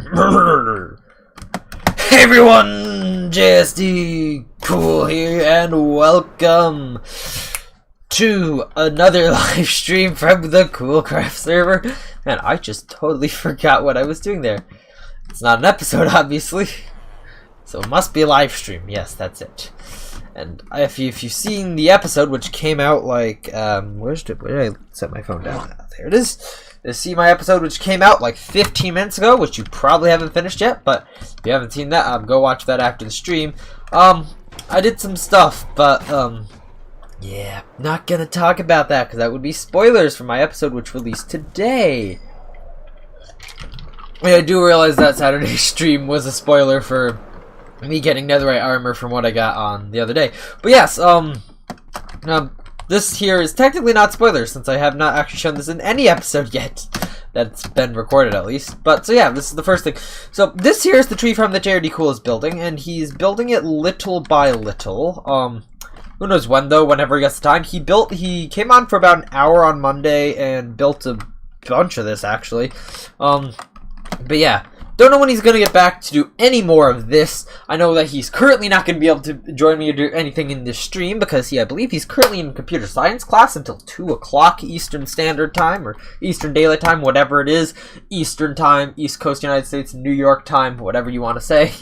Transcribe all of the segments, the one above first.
Hey everyone, JSD Cool here, and welcome to another live stream from the Coolcraft server. Man, I just totally forgot what I was doing there. It's not an episode, obviously, so it must be a live stream. Yes, that's it. And if you've seen the episode, which came out like where did I set my phone down? There it is. See my episode, which came out like 15 minutes ago, which you probably haven't finished yet, but if you haven't seen that, go watch that after the stream. I did some stuff, but yeah, not gonna talk about that because that would be spoilers for my episode, which released today. I do realize that Saturday's stream was a spoiler for me getting netherite armor from what I got on the other day. But yes, this here is technically not spoilers since I have not actually shown this in any episode yet that's been recorded, at least. But so yeah, this is the first thing. So this here is the tree farm that JRD Cool is building, and he's building it little by little. Who knows when though? Whenever he gets the time. He came on for about an hour on Monday and built a bunch of this actually. But yeah. Don't know when he's going to get back to do any more of this. I know that he's currently not going to be able to join me or do anything in this stream because I believe he's currently in computer science class until 2 o'clock Eastern Standard Time or Eastern Daylight Time, whatever it is. Eastern Time, East Coast United States, New York Time, whatever you want to say.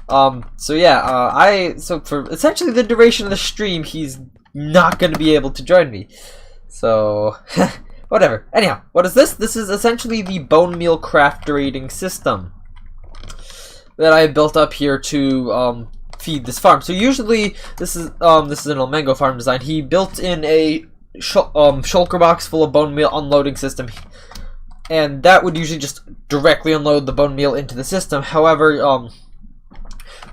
So yeah, so for essentially the duration of the stream, he's not going to be able to join me. So... whatever. Anyhow, what is this? This is essentially the bone meal craft rating system that I built up here to feed this farm. So usually this is an mango farm design. He built in a shulker box full of bone meal unloading system, and that would usually just directly unload the bone meal into the system. However,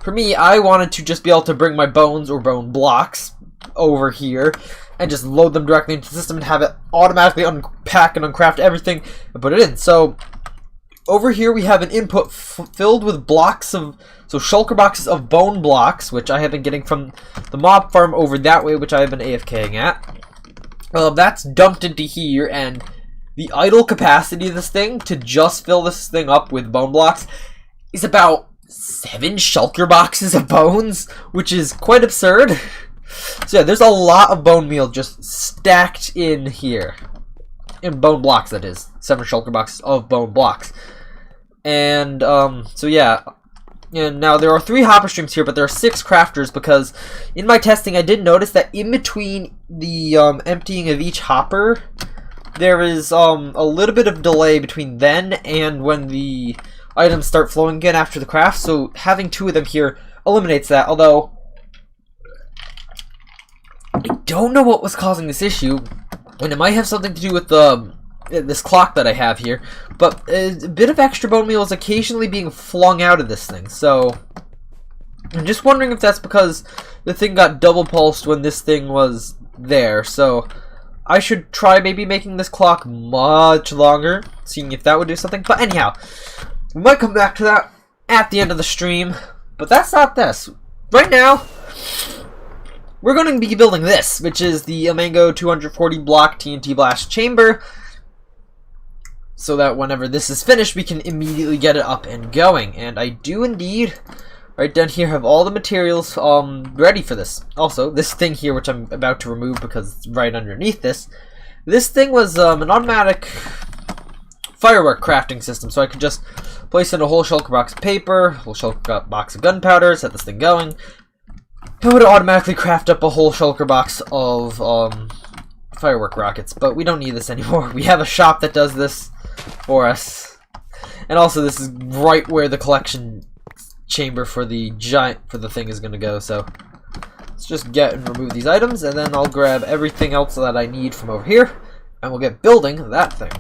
for me, I wanted to just be able to bring my bones or bone blocks over here and just load them directly into the system and have it automatically unpack and uncraft everything and put it in. So over here we have an input filled with blocks of, so shulker boxes of bone blocks, which I have been getting from the mob farm over that way, which I have been AFKing at. That's dumped into here, and the idle capacity of this thing to just fill this thing up with bone blocks is about 7 shulker boxes of bones, which is quite absurd. So yeah, there's a lot of bone meal just stacked in here. In bone blocks, that is. 7 shulker boxes of bone blocks. And, so yeah. And now there are 3 hopper streams here, but there are 6 crafters because in my testing I did notice that in between the emptying of each hopper, there is a little bit of delay between then and when the items start flowing again after the craft. So having 2 of them here eliminates that, although I don't know what was causing this issue, and it might have something to do with this clock that I have here, but a bit of extra bone meal is occasionally being flung out of this thing, so I'm just wondering if that's because the thing got double pulsed when this thing was there. So I should try maybe making this clock much longer, seeing if that would do something. But anyhow, we might come back to that at the end of the stream, but that's not this. Right now, we're going to be building this, which is the Mango 240 block TNT blast chamber, so that whenever this is finished, we can immediately get it up and going. And I do indeed, right down here, have all the materials ready for this. Also, this thing here, which I'm about to remove because it's right underneath this, this thing was an automatic firework crafting system, so I could just place in a whole shulker box of paper, a whole shulker box of gunpowder, set this thing going. It would automatically craft up a whole shulker box of firework rockets, but we don't need this anymore. We have a shop that does this for us, and also this is right where the collection chamber for the thing is going to go. So let's just get and remove these items, and then I'll grab everything else that I need from over here, and we'll get building that thing.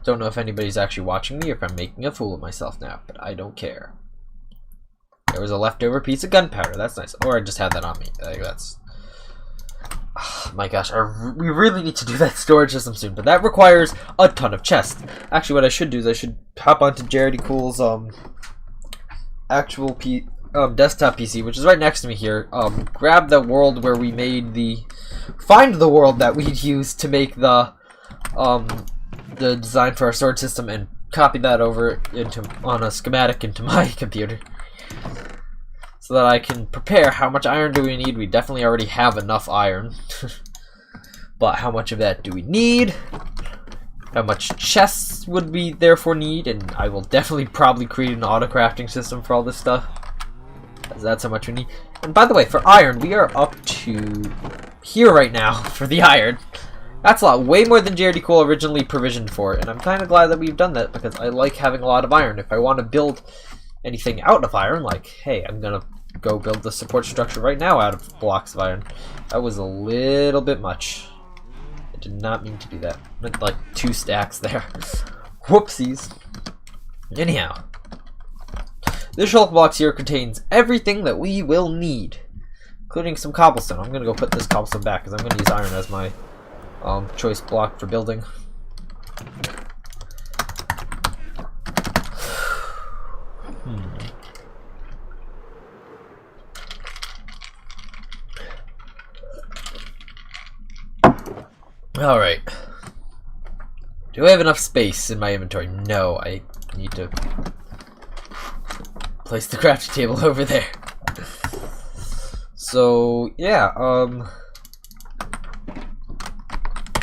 Don't know if anybody's actually watching me or if I'm making a fool of myself now, but I don't care. There was a leftover piece of gunpowder. That's nice. Or I just had that on me. That's... oh my gosh, we really need to do that storage system soon, but that requires a ton of chests. Actually, what I should do is I should hop onto JRD Cool's actual desktop PC, which is right next to me here. Grab the world where we made find the world that we'd used to make the the design for our sword system and copy that over on a schematic into my computer, so that I can prepare. How much iron do we need? We definitely already have enough iron. But how much of that do we need? How much chests would we therefore need? And I will definitely probably create an auto crafting system for all this stuff, as that's how much we need. And by the way, for iron, we are up to here right now for the iron. That's a lot, way more than JRD Cool originally provisioned for, and I'm kind of glad that we've done that, because I like having a lot of iron. If I want to build anything out of iron, like, hey, I'm gonna go build the support structure right now out of blocks of iron. That was a little bit much. I did not mean to do that. I meant like 2 stacks there. Whoopsies. Anyhow, this shulk box here contains everything that we will need, including some cobblestone. I'm gonna go put this cobblestone back because I'm gonna use iron as my choice block for building. Alright. Do I have enough space in my inventory? No, I need to place the crafting table over there. So, yeah,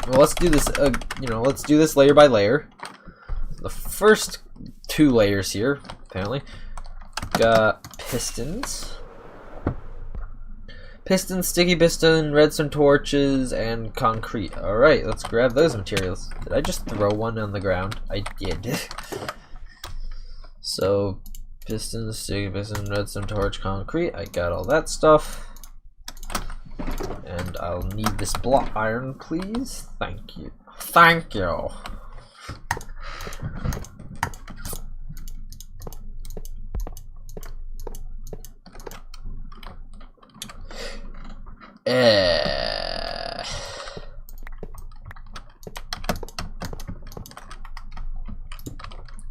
well, let's do this, let's do this layer by layer. The first 2 layers here, apparently, got pistons. Piston, sticky piston, redstone torches, and concrete. Alright, let's grab those materials. Did I just throw one on the ground? I did. So, piston, sticky piston, redstone torch, concrete. I got all that stuff. And I'll need this block iron, please. Thank you. Thank you.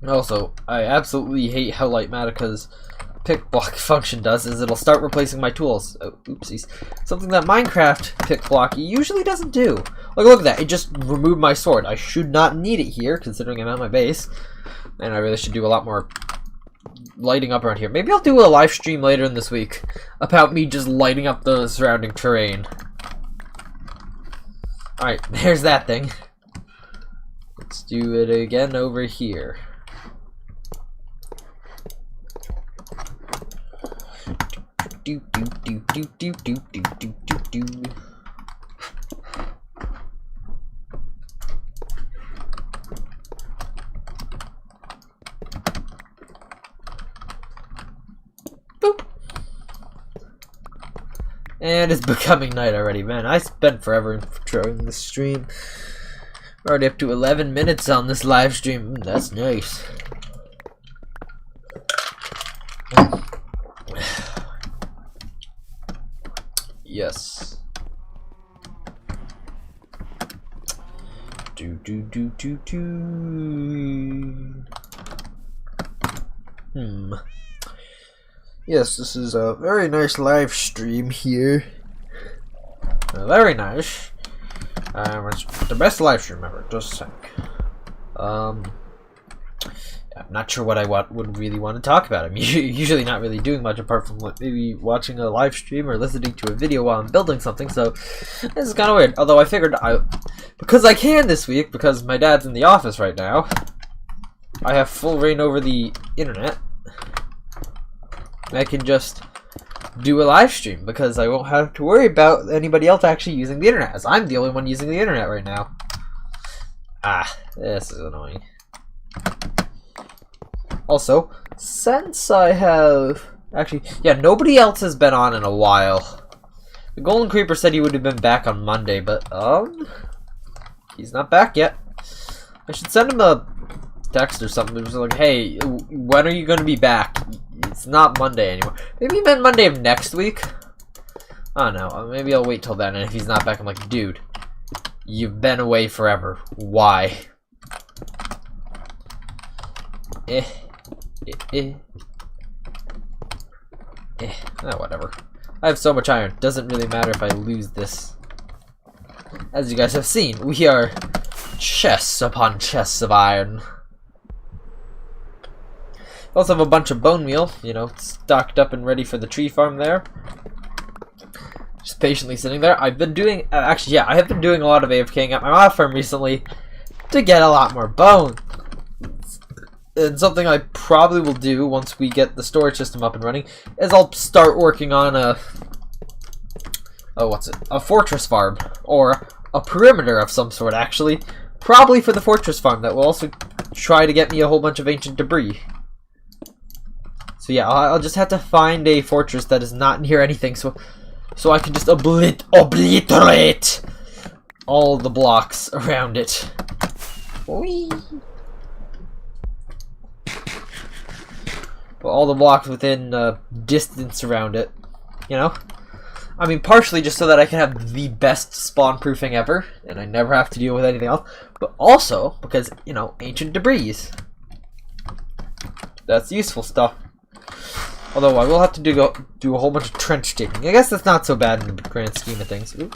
Also, I absolutely hate how Lightmatica's pick block function does is it'll start replacing my tools. Oh, oopsies. Something that Minecraft pick block usually doesn't do. Like, look at that. It just removed my sword. I should not need it here, considering I'm at my base. And I really should do a lot more lighting up around here. Maybe I'll do a live stream later in this week about me just lighting up the surrounding terrain. Alright, there's that thing. Let's do it again over here. Do do do do do do do do do do. Boop. And it's becoming night already, man. I spent forever introing this stream. We're already up to 11 minutes on this live stream. That's nice. Yes. Do do do do do. Yes, this is a very nice live stream here. Very nice. It's the best live stream ever. Just a sec. I'm not sure what I would really want to talk about. I'm usually not really doing much apart from maybe watching a live stream or listening to a video while I'm building something, so this is kind of weird. Although I figured because I can this week, because my dad's in the office right now, I have full reign over the internet. I can just do a live stream because I won't have to worry about anybody else actually using the internet, as I'm the only one using the internet right now. Ah, this is annoying. Also, since I have... Actually, yeah, nobody else has been on in a while. The Golden Creeper said he would have been back on Monday, but, he's not back yet. I should send him a text or something. It was like, hey, when are you going to be back? It's not Monday anymore. Maybe he meant Monday of next week? I don't know. Maybe I'll wait till then, and if he's not back, I'm like, dude, you've been away forever. Why? Whatever. I have so much iron. Doesn't really matter if I lose this. As you guys have seen, we are chests upon chests of iron. Also have a bunch of bone meal, you know, stocked up and ready for the tree farm there. Just patiently sitting there. I've been doing, actually, yeah, I have been doing a lot of AFKing at my mod farm recently to get a lot more bone. And something I probably will do once we get the storage system up and running is I'll start working on a fortress farm, or a perimeter of some sort, actually. Probably for the fortress farm that will also try to get me a whole bunch of ancient debris. So yeah, I'll just have to find a fortress that is not near anything, so I can just obliterate all the blocks around it. Whee! Well, all the blocks within distance around it, you know? I mean, partially just so that I can have the best spawn proofing ever, and I never have to deal with anything else, but also because, you know, ancient debris. That's useful stuff. Although I will have to do a whole bunch of trench digging. I guess that's not so bad in the grand scheme of things. Ooh.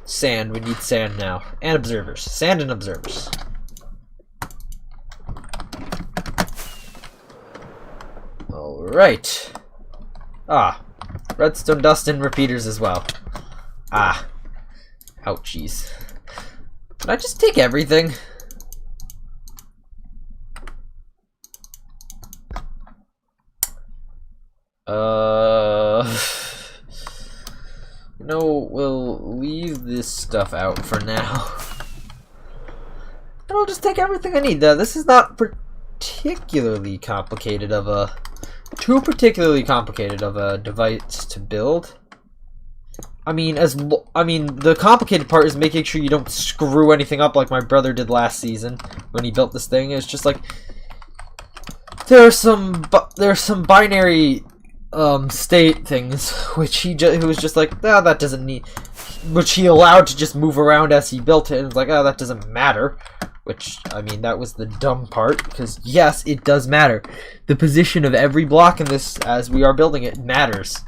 Sand. We need sand now. And observers. Sand and observers. Alright. Ah. Redstone dust and repeaters as well. Ah. Ouchies. Can I just take everything? No, we'll leave this stuff out for now. And I'll just take everything I need. This is not particularly complicated of a... too particularly complicated of a device to build. I mean, the complicated part is making sure you don't screw anything up like my brother did last season when he built this thing. It's just like... There's some binary... state things, which he was just like, oh, that doesn't need, which he allowed to just move around as he built it, and was like, oh, that doesn't matter. Which, I mean, that was the dumb part, because yes, it does matter. The position of every block in this, as we are building it, matters.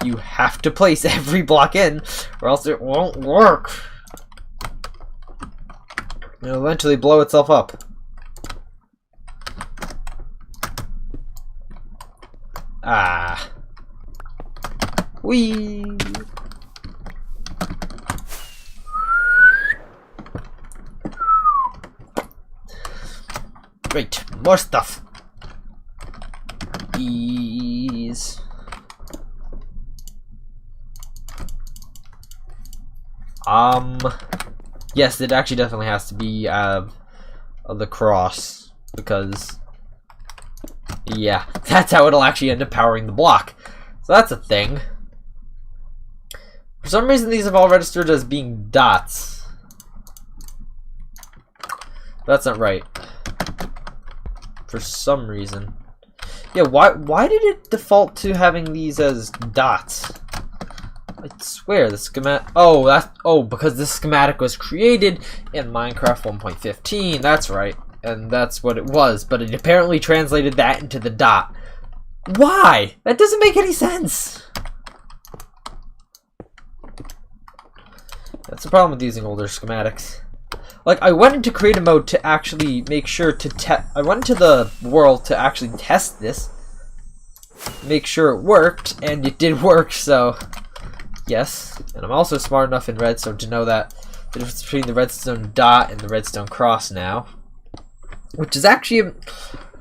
You have to place every block in, or else it won't work. It'll eventually blow itself up. Ah. Whee! Great, more stuff. Ease. Yes, it actually definitely has to be the cross, because yeah, that's how it'll actually end up powering the block. So that's a thing. For some reason, these have all registered as being dots. That's not right. For some reason. Yeah, why did it default to having these as dots? I swear the schematic. Oh, because this schematic was created in Minecraft 1.15. That's right. And that's what it was, but it apparently translated that into the dot. Why? That doesn't make any sense. That's the problem with using older schematics. Like, I went into creative mode to actually make sure to I went into the world to actually test this, make sure it worked, and it did work, so yes. And I'm also smart enough in redstone to know that the difference between the redstone dot and the redstone cross now. Which is actually a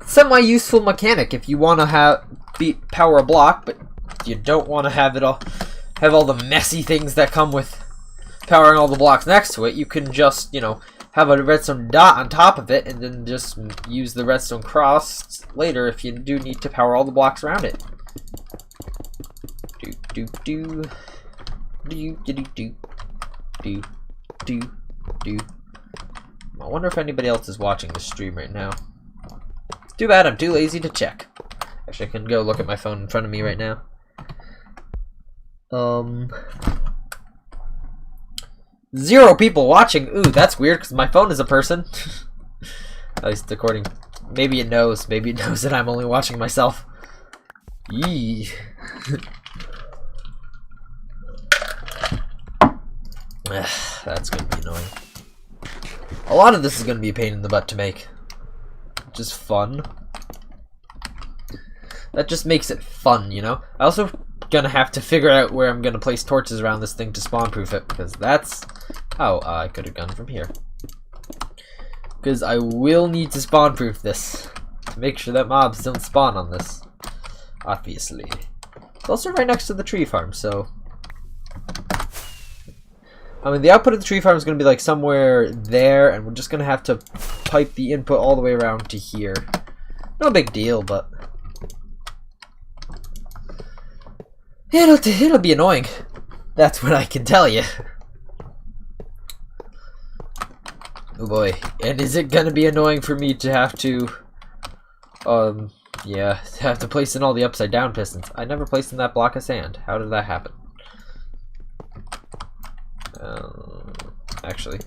semi-useful mechanic if you want to power a block, but you don't want to have all the messy things that come with powering all the blocks next to it. You can just, you know, have a redstone dot on top of it, and then just use the redstone cross later if you do need to power all the blocks around it. I wonder if anybody else is watching this stream right now. It's too bad I'm too lazy to check. Actually, I can go look at my phone in front of me right now. 0 people watching. Ooh, that's weird because my phone is a person. At least according. Maybe it knows. Maybe it knows that I'm only watching myself. Yee. That's gonna be annoying. A lot of this is gonna be a pain in the butt to make. Just fun. That just makes it fun, you know? I also gonna have to figure out where I'm gonna place torches around this thing to spawn proof it, because that's how I could have gone from here. Because I will need to spawn proof this to make sure that mobs don't spawn on this. Obviously. It's also right next to the tree farm, so I mean the output of the tree farm is gonna be like somewhere there, and we're just gonna have to pipe the input all the way around to here. No big deal, but it'll be annoying. That's what I can tell you. Oh boy. And is it gonna be annoying for me to have to yeah, have to place in all the upside down pistons. I never placed in that block of sand. How did that happen? Actually,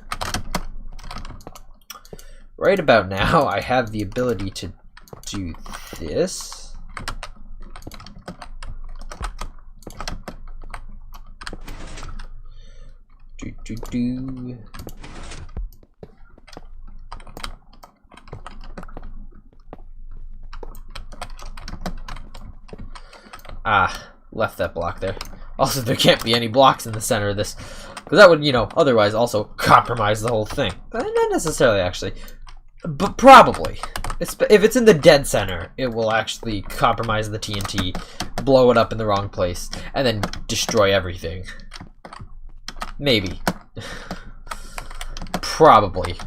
right about now I have the ability to do this. Ah, left that block there. Also, there can't be any blocks in the center of this, because that would, you know, otherwise also compromise the whole thing. Not necessarily, actually, but probably. If it's in the dead center, it will actually compromise the TNT, blow it up in the wrong place, and then destroy everything. Maybe. Probably.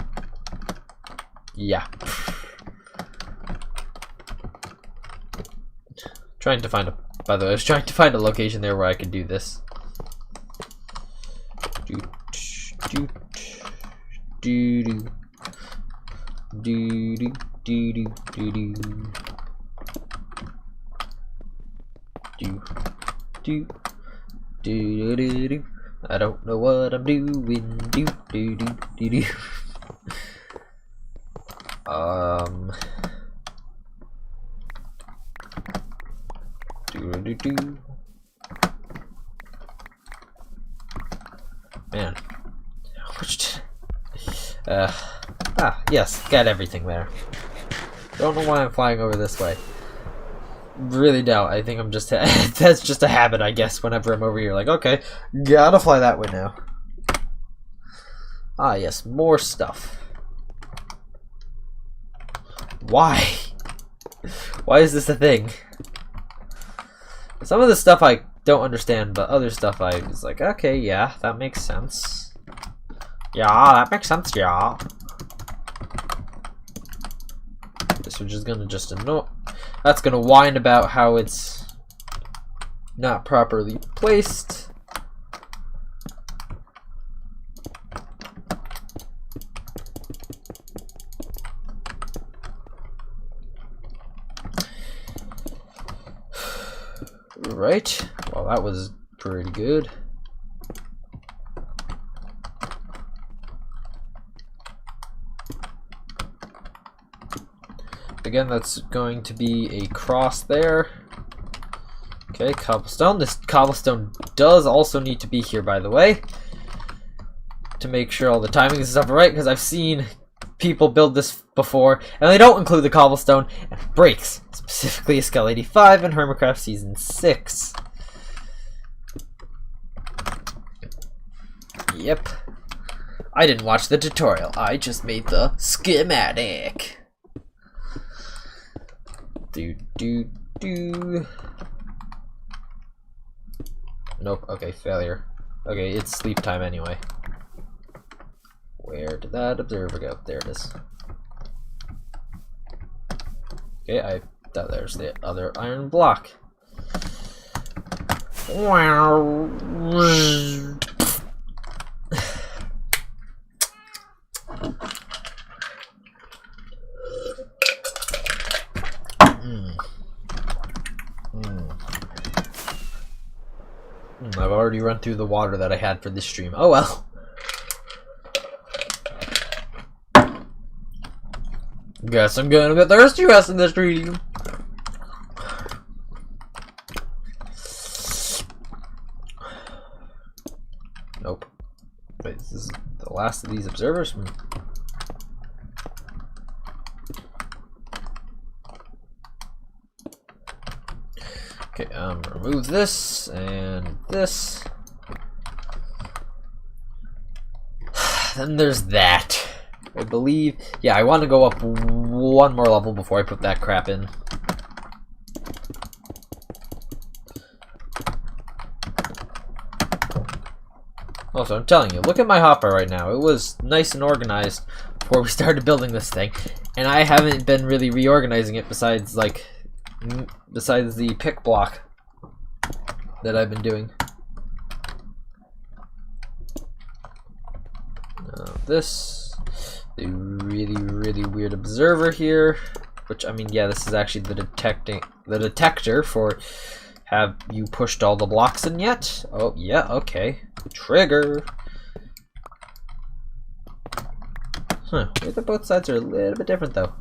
Yeah. Trying to find a... By the way, I was trying to find a location there where I could do this. I don't know what I'm doing. Man, yes, got everything there. Don't know why I'm flying over this way. Really doubt. I think I'm just that's just a habit, I guess. Whenever I'm over here, like, okay, gotta fly that way now. Ah, yes, more stuff. Why? Why is this a thing? Some of the stuff I don't understand, but other stuff I was like, okay, yeah, that makes sense. Yeah, that makes sense, yeah. This which is gonna just annoy. That's gonna whine about how it's not properly placed. Right. Well, that was pretty good. Again, that's going to be a cross there. Okay, cobblestone. This cobblestone does also need to be here, by the way, to make sure all the timing and stuff are right, because I've seen people build this before, and they don't include the cobblestone, and it breaks. Specifically, Skull 85 and Hermitcraft Season 6. Yep. I didn't watch the tutorial. I just made the schematic. Nope. Okay, failure. Okay, it's sleep time anyway. Where did that observer go? There it is. Okay, there's the other iron block. Wow. I've already run through the water that I had for this stream. Oh well. Guess I'm gonna get thirsty rest in this stream. Nope. Wait, the last of these observers. Okay, remove this and this. Then there's that. I believe, yeah, I want to go up one more level before I put that crap in. Also, I'm telling you, look at my hopper right now. It was nice and organized before we started building this thing, and I haven't been really reorganizing it besides the pick block that I've been doing. This, the really weird observer here, which, I mean, yeah, this is actually the detector for have you pushed all the blocks in yet? Oh, yeah, okay. Trigger. Huh, both sides are a little bit different though.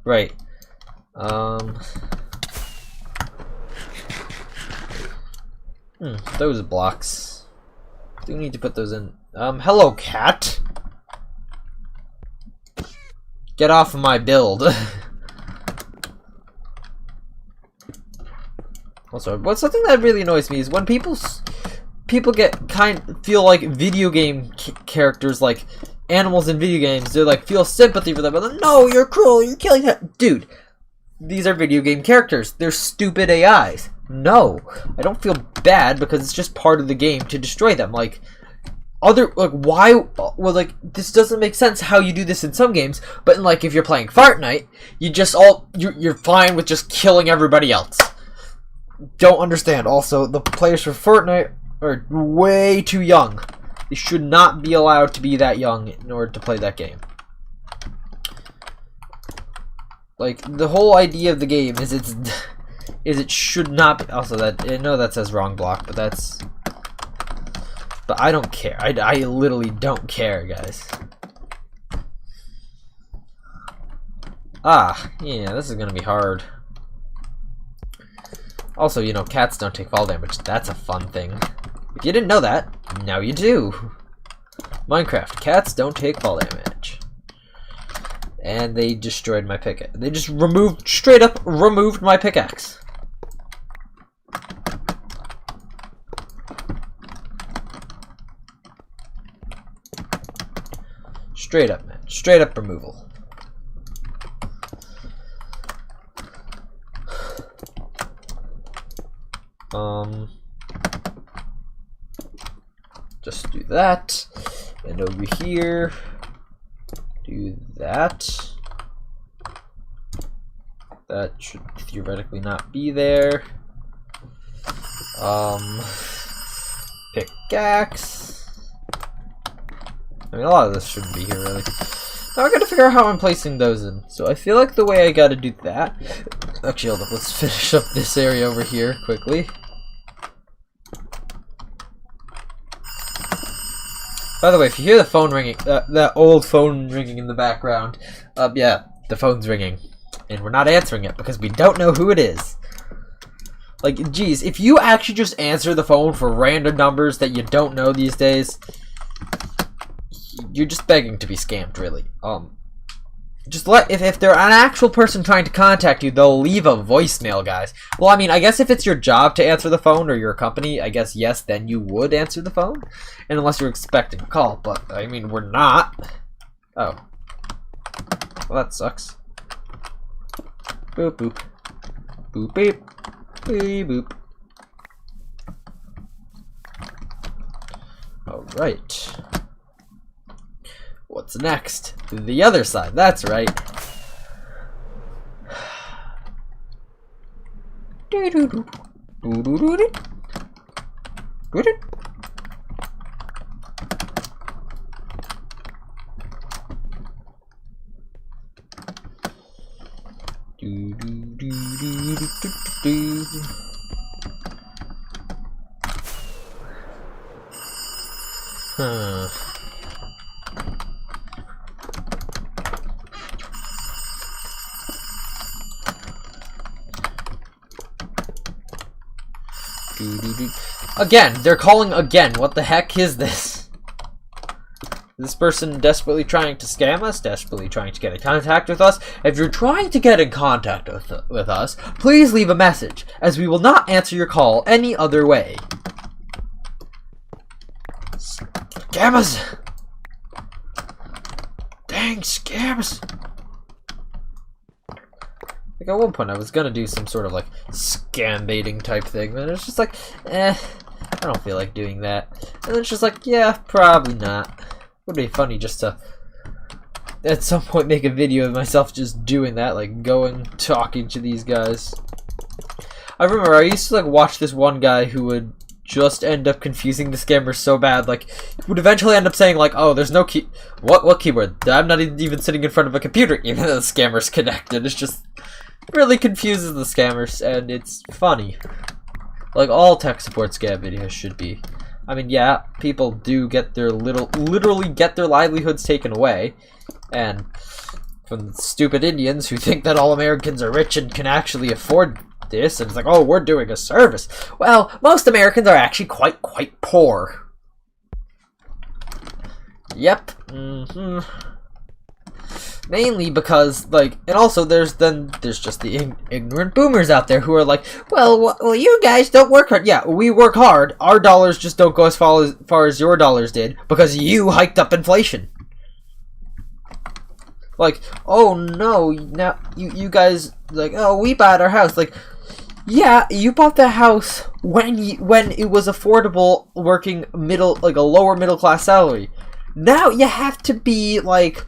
Right. Those blocks. Do need to put those in. Hello, cat. Get off of my build. Also, what's something that really annoys me is when people feel like video game characters, like animals in video games. They're like feel sympathy for them, but like, no, you're cruel. You're killing that dude. These are video game characters. They're stupid AIs. No, I don't feel bad because it's just part of the game to destroy them. Like. Why? Well, like, this doesn't make sense how you do this in some games, but in, like, if you're playing Fortnite, you're fine with just killing everybody else. Don't understand. Also, the players for Fortnite are way too young. They should not be allowed to be that young in order to play that game. Like, the whole idea of the game is it should not be. Also, that, I know that says wrong block, but that's. But I don't care. I literally don't care, guys. Ah, yeah, this is gonna be hard. Also, you know, cats don't take fall damage. That's a fun thing. If you didn't know that, now you do. Minecraft, cats don't take fall damage. And they destroyed my pickaxe. They just straight up removed my pickaxe. Straight up, man. Straight up removal. Just do that. And over here, do that. That should theoretically not be there. Pickaxe. I mean, a lot of this shouldn't be here, really. Now I gotta figure out how I'm placing those in. So I feel like the way I gotta do that... Actually, hold up, let's finish up this area over here, quickly. By the way, if you hear the phone ringing, that old phone ringing in the background, yeah, the phone's ringing. And we're not answering it, because we don't know who it is. Like, geez, if you actually just answer the phone for random numbers that you don't know these days... You're just begging to be scammed, really. Just if they're an actual person trying to contact you, they'll leave a voicemail, guys. Well, I mean, I guess if it's your job to answer the phone or your company, I guess yes, then you would answer the phone, and unless you're expecting a call. But I mean, we're not. Oh, well, that sucks. Boop boop, boop beep, beep boop. All right. What's next? The other side, that's right. Huh. Again, they're calling again. What the heck is this? this person desperately trying to scam us, desperately trying to get in contact with us? If you're trying to get in contact with us, please leave a message, as we will not answer your call any other way. Scammers! Dang scammers! Like, at one point I was gonna do some sort of, like, scam baiting type thing, but it's just like, I don't feel like doing that. And then it's just like, yeah, probably not. Would be funny just to, at some point, make a video of myself just doing that, like, going, talking to these guys. I remember I used to, like, watch this one guy who would just end up confusing the scammers so bad, like, he would eventually end up saying, like, oh, there's no key, what keyboard? I'm not even sitting in front of a computer, even though the scammer's connected. It's just, really confuses the scammers, and it's funny. Like all tech support scam videos should be. I mean, yeah, people do get their literally get their livelihoods taken away, and from the stupid Indians who think that all Americans are rich and can actually afford this, and it's like, oh, we're doing a service. Well, most Americans are actually quite poor. Yep. Mainly because, like, and also there's just the ignorant boomers out there who are like, well, you guys don't work hard. Yeah, we work hard. Our dollars just don't go as far as your dollars did because you hiked up inflation. Like, oh no, now you guys, like, oh, we bought our house. Like, yeah, you bought the house when it was affordable, working like a lower middle class salary. Now you have to be like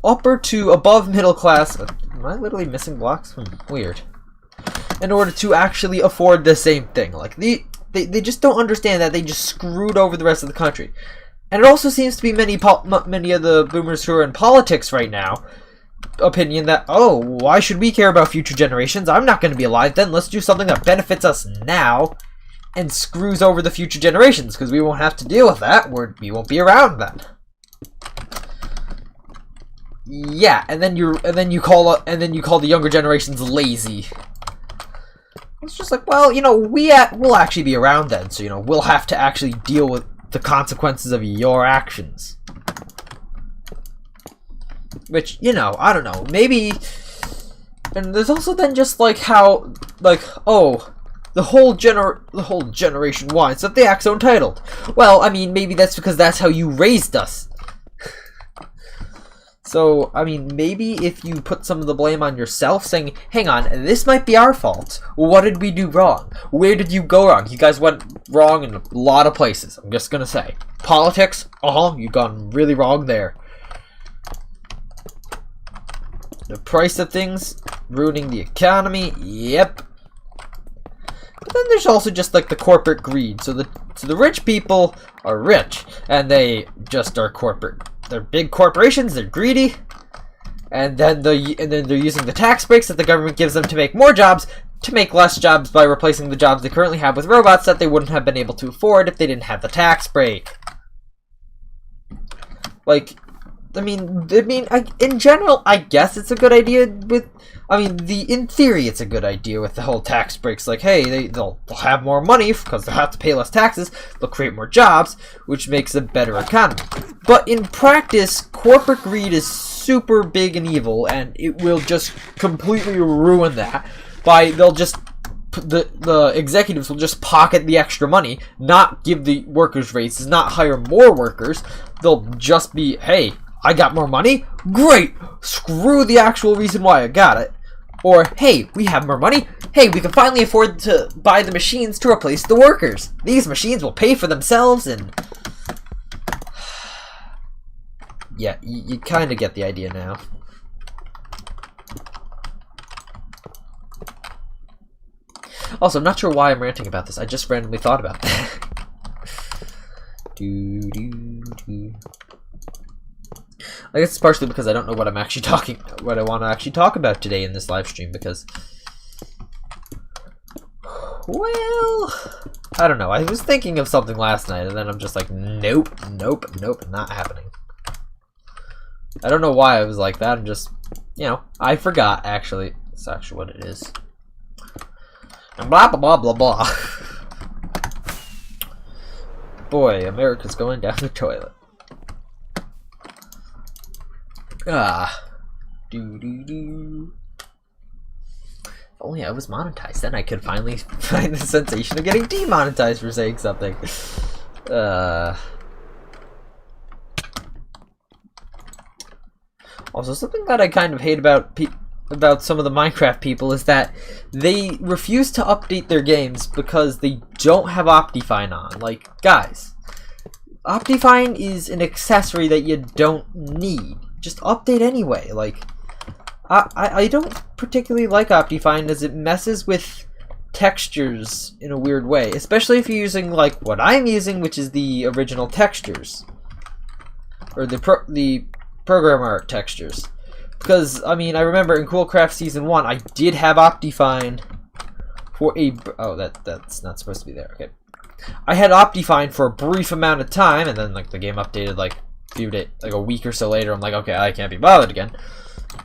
upper to above middle class. Am I literally missing blocks? Weird. In order to actually afford the same thing. Like, they just don't understand that they just screwed over the rest of the country. And it also seems to be many of the boomers who are in politics right now opinion that, oh, why should we care about future generations? I'm not going to be alive then. Let's do something that benefits us now and screws over the future generations, because we won't have to deal with that. We won't be around then. Yeah, and then you call the younger generations lazy. It's just like, well, you know, we'll actually be around then, so, you know, we'll have to actually deal with the consequences of your actions. Which, you know, I don't know, maybe. And there's also then just like how, like, oh, the whole generation wants that they act so entitled. Well, I mean, maybe that's because that's how you raised us. So, I mean, maybe if you put some of the blame on yourself, saying, hang on, this might be our fault. What did we do wrong? Where did you go wrong? You guys went wrong in a lot of places, I'm just gonna say. Politics, you've gone really wrong there. The price of things, ruining the economy, yep. But then there's also just like the corporate greed. So the rich people are rich, and they just are corporate. They're big corporations. They're greedy, and then they're using the tax breaks that the government gives them to make more jobs, to make less jobs by replacing the jobs they currently have with robots that they wouldn't have been able to afford if they didn't have the tax break. Like, I mean, in general, I guess it's a good idea in theory, it's a good idea with the whole tax breaks. Like, hey, they'll have more money because they'll have to pay less taxes. They'll create more jobs, which makes a better economy. But in practice, corporate greed is super big and evil, and it will just completely ruin that. They'll just the executives will just pocket the extra money, not give the workers raises, not hire more workers. They'll just be, hey, I got more money? Great! Screw the actual reason why I got it. Or, hey, we have more money. Hey, we can finally afford to buy the machines to replace the workers. These machines will pay for themselves, and yeah, you kind of get the idea now. Also, I'm not sure why I'm ranting about this. I just randomly thought about that. I guess it's partially because I don't know what I want to actually talk about today in this live stream, because, well, I don't know. I was thinking of something last night, and then I'm just like, nope, not happening. I don't know why I was like that. I'm just, you know, I forgot, actually. It's actually what it is. And blah, blah, blah, blah, blah. Boy, America's going down the toilet. Ah. Doo-doo-doo. If only I was monetized, then I could finally find the sensation of getting demonetized for saying something. Also, something that I kind of hate about some of the Minecraft people is that they refuse to update their games because they don't have Optifine on. Like, guys, Optifine is an accessory that you don't need. Just update anyway. Like, I don't particularly like Optifine as it messes with textures in a weird way, especially if you're using like what I'm using, which is the original textures or the program art textures. Because I mean, I remember in Coolcraft Season 1, I did have Optifine for a that's not supposed to be there. Okay, I had Optifine for a brief amount of time, and then like the game updated like a week or so later. I'm like, okay, I can't be bothered again.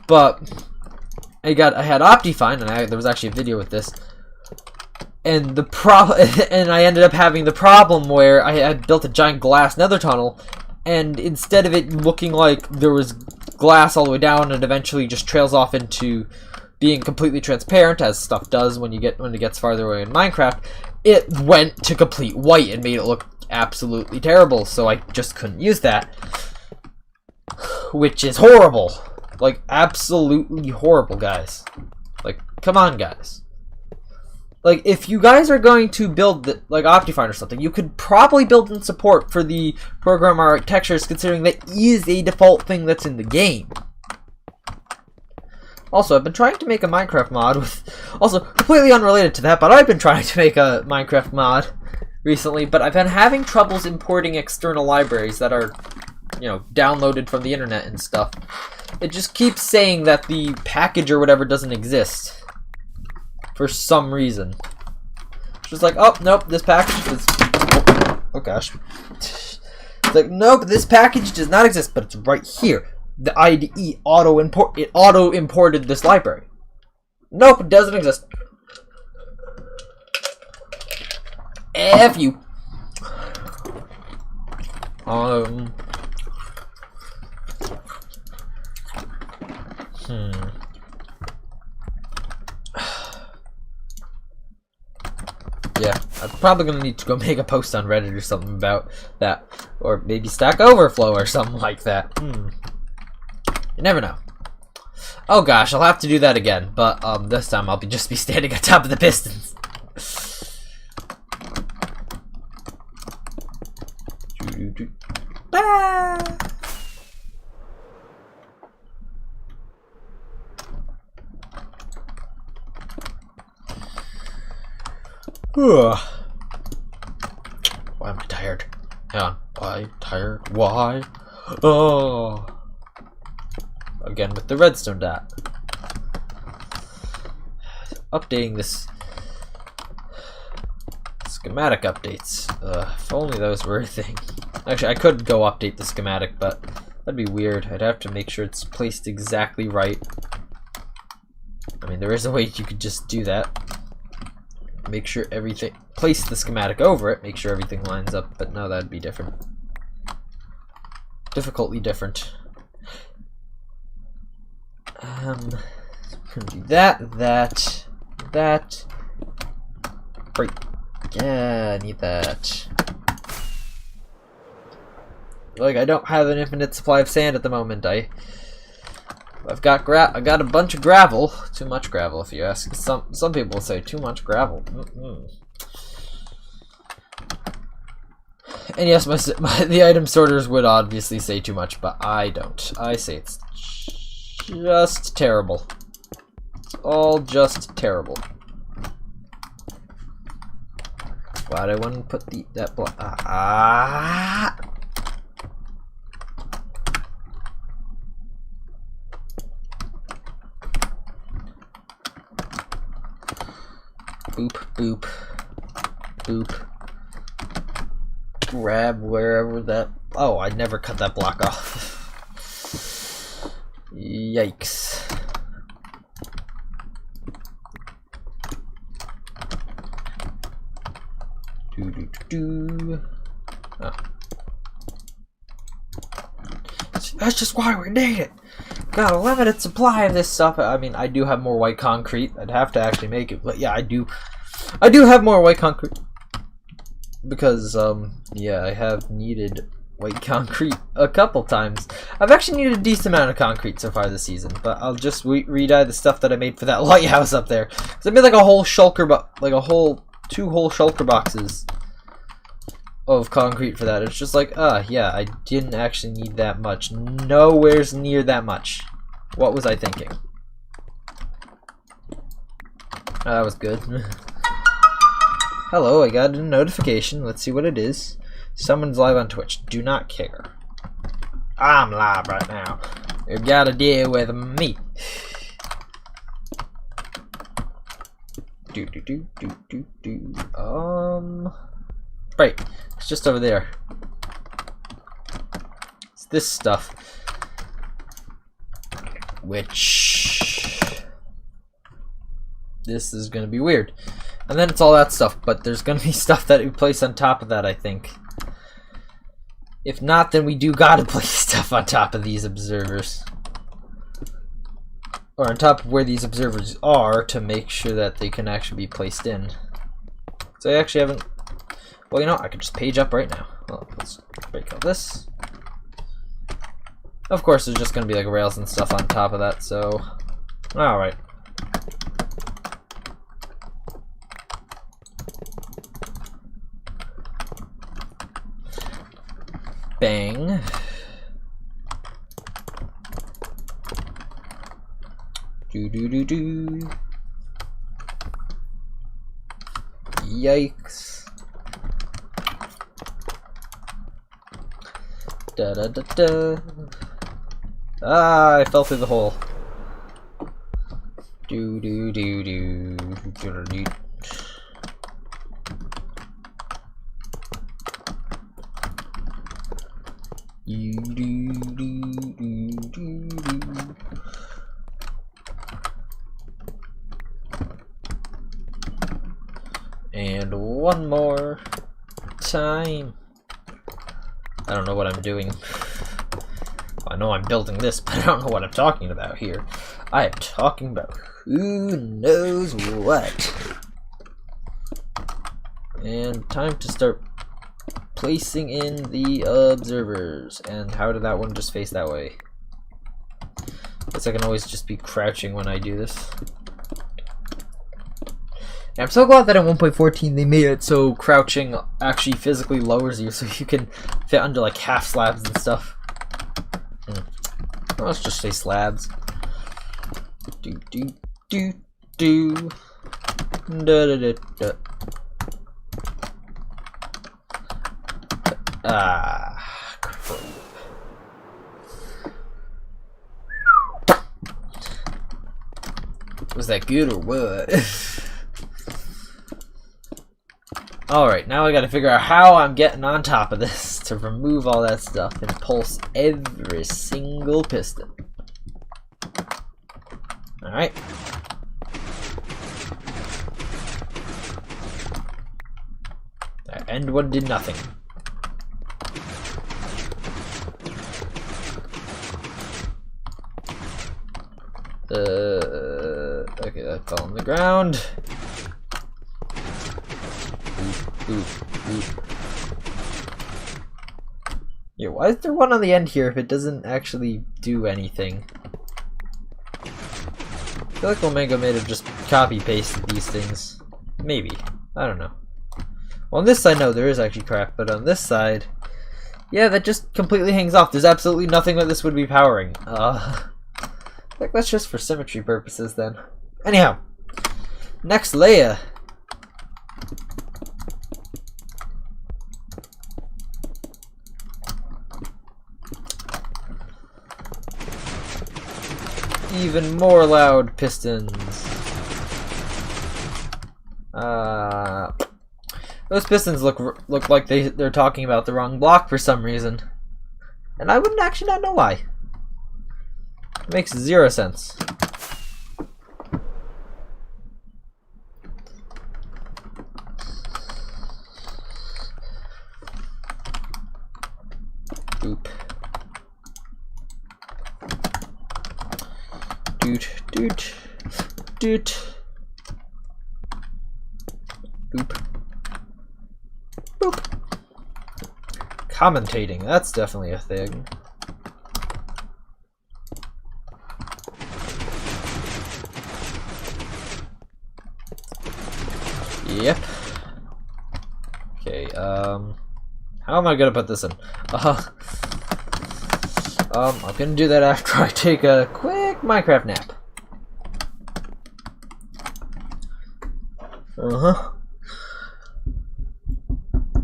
But I had Optifine, and there was actually a video with this, and and I ended up having the problem where I had built a giant glass nether tunnel, and instead of it looking like there was glass all the way down, it eventually just trails off into being completely transparent, as stuff does when it gets farther away in Minecraft. It went to complete white and made it look absolutely terrible, so I just couldn't use that, which is horrible. Like, absolutely horrible, guys. Like, come on, guys. Like, if you guys are going to build, like, Optifine or something, you could probably build in support for the program art textures, considering that is a default thing that's in the game. Also, I've been trying to make a Minecraft mod with... Also, completely unrelated to that, but I've been trying to make a Minecraft mod recently, but I've been having troubles importing external libraries that are, you know, downloaded from the internet and stuff. It just keeps saying that the package or whatever doesn't exist for some reason. It's just like, oh, nope, this package is... Oh, gosh. It's like, nope, this package does not exist, but it's right here. The IDE auto-imported this library. Nope, it doesn't exist. F you. Yeah, I'm probably gonna need to go make a post on Reddit or something about that, or maybe Stack Overflow or something like that. You never know. Oh gosh, I'll have to do that again, but this time I'll just be standing on top of the pistons. Ah! Why am I tired? Hang on. Why tired? Why? Oh. Again with the redstone dot. Updating this schematic updates. If only those were a thing. Actually, I could go update the schematic, but that'd be weird. I'd have to make sure it's placed exactly right. I mean, there is a way you could just do that. Make sure everything, place the schematic over it, make sure everything lines up, but no, that'd be different. Difficultly different. Gonna do that. Right. Yeah, I need that. Like, I don't have an infinite supply of sand at the moment. I got a bunch of gravel. Too much gravel, if you ask. Some people say too much gravel. And yes, the item sorters would obviously say too much, but I don't. I say it's just terrible. It's all just terrible. Glad I wouldn't put that block. Boop, boop, boop. Grab wherever that... Oh, I never cut that block off. Yikes. That's just why we need it. Got a limited supply of this stuff. I mean, I do have more white concrete. I'd have to actually make it, but yeah, I do have more white concrete because yeah, I have needed white concrete a couple times. I've actually needed a decent amount of concrete so far this season, but I'll just re-dye the stuff that I made for that lighthouse up there. Cause I made like a whole shulker, like a whole 2 whole shulker boxes of concrete for that. It's just like, yeah, I didn't actually need that much. Nowhere's near that much. What was I thinking? That was good. Hello, I got a notification. Let's see what it is. Someone's live on Twitch. Do not care. I'm live right now. You gotta deal with me. Right. It's just over there. It's this stuff. Which... this is gonna be weird. And then it's all that stuff, but there's gonna be stuff that we place on top of that, I think. If not, then we do gotta place stuff on top of these observers. Or on top of where these observers are to make sure that they can actually be placed in. So I actually haven't... well, you know, I could just page up right now. Well, let's break out this. Of course, there's just gonna be like rails and stuff on top of that, so... alright. Bang. Do. Yikes. Da. Ah, I fell through the hole. Do. And one more time. I don't know what I'm doing. I know I'm building this, but I don't know what I'm talking about here. I am talking about who knows what. And time to start placing in the observers. And how did that one just face that way? Guess I can always just be crouching when I do this. And I'm so glad that in 1.14 they made it so crouching actually physically lowers you, so you can fit under like half slabs and stuff. Well, let's just say slabs. Do. Da. Ah, crap. Was that good or what? Alright, now I gotta figure out how I'm getting on top of this to remove all that stuff and pulse every single piston. Alright. That end one did nothing. Okay, that fell on the ground. Oop. Yeah, why is there one on the end here if it doesn't actually do anything? I feel like Omega may have just copy-pasted these things. Maybe. I don't know. Well, on this side, no, there is actually crap, but on this side, yeah, that just completely hangs off. There's absolutely nothing that this would be powering. I think that's just for symmetry purposes then. Anyhow, next layer. Even more loud pistons. Those pistons look like they're talking about the wrong block for some reason, and I wouldn't actually not know why. It makes zero sense. Oop. Doot, doot, doot. Boop. Boop. Commentating, that's definitely a thing. Yep. Okay, how am I gonna put this in? I'm gonna do that after I take a quick Minecraft nap.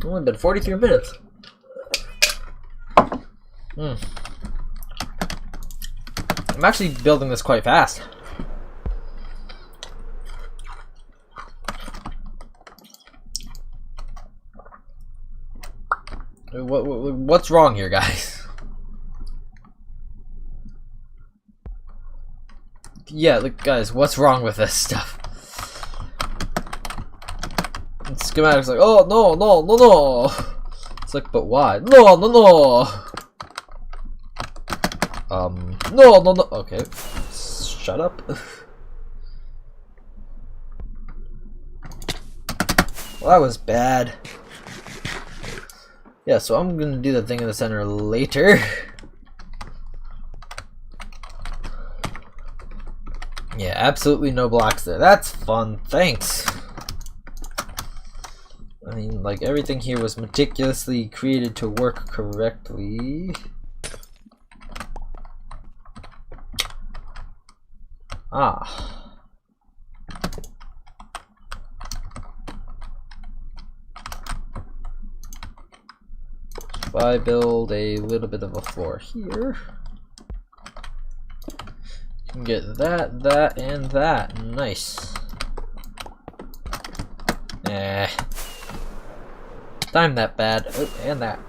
Only been 43 minutes. I'm actually building this quite fast. What's wrong here, guys? Yeah, look, guys, what's wrong with this stuff? And schematic's like, oh, no, no, no, no. It's like, but why? No, no, no. No, no, no. Okay, shut up. Well, that was bad. Yeah, so I'm gonna do the thing in the center later. Yeah, absolutely no blocks there. That's fun. Thanks. I mean, like, everything here was meticulously created to work correctly. Ah. If I build a little bit of a floor here, you can get that, that, and that. Nice. Eh. Time that bad. Oh, and that.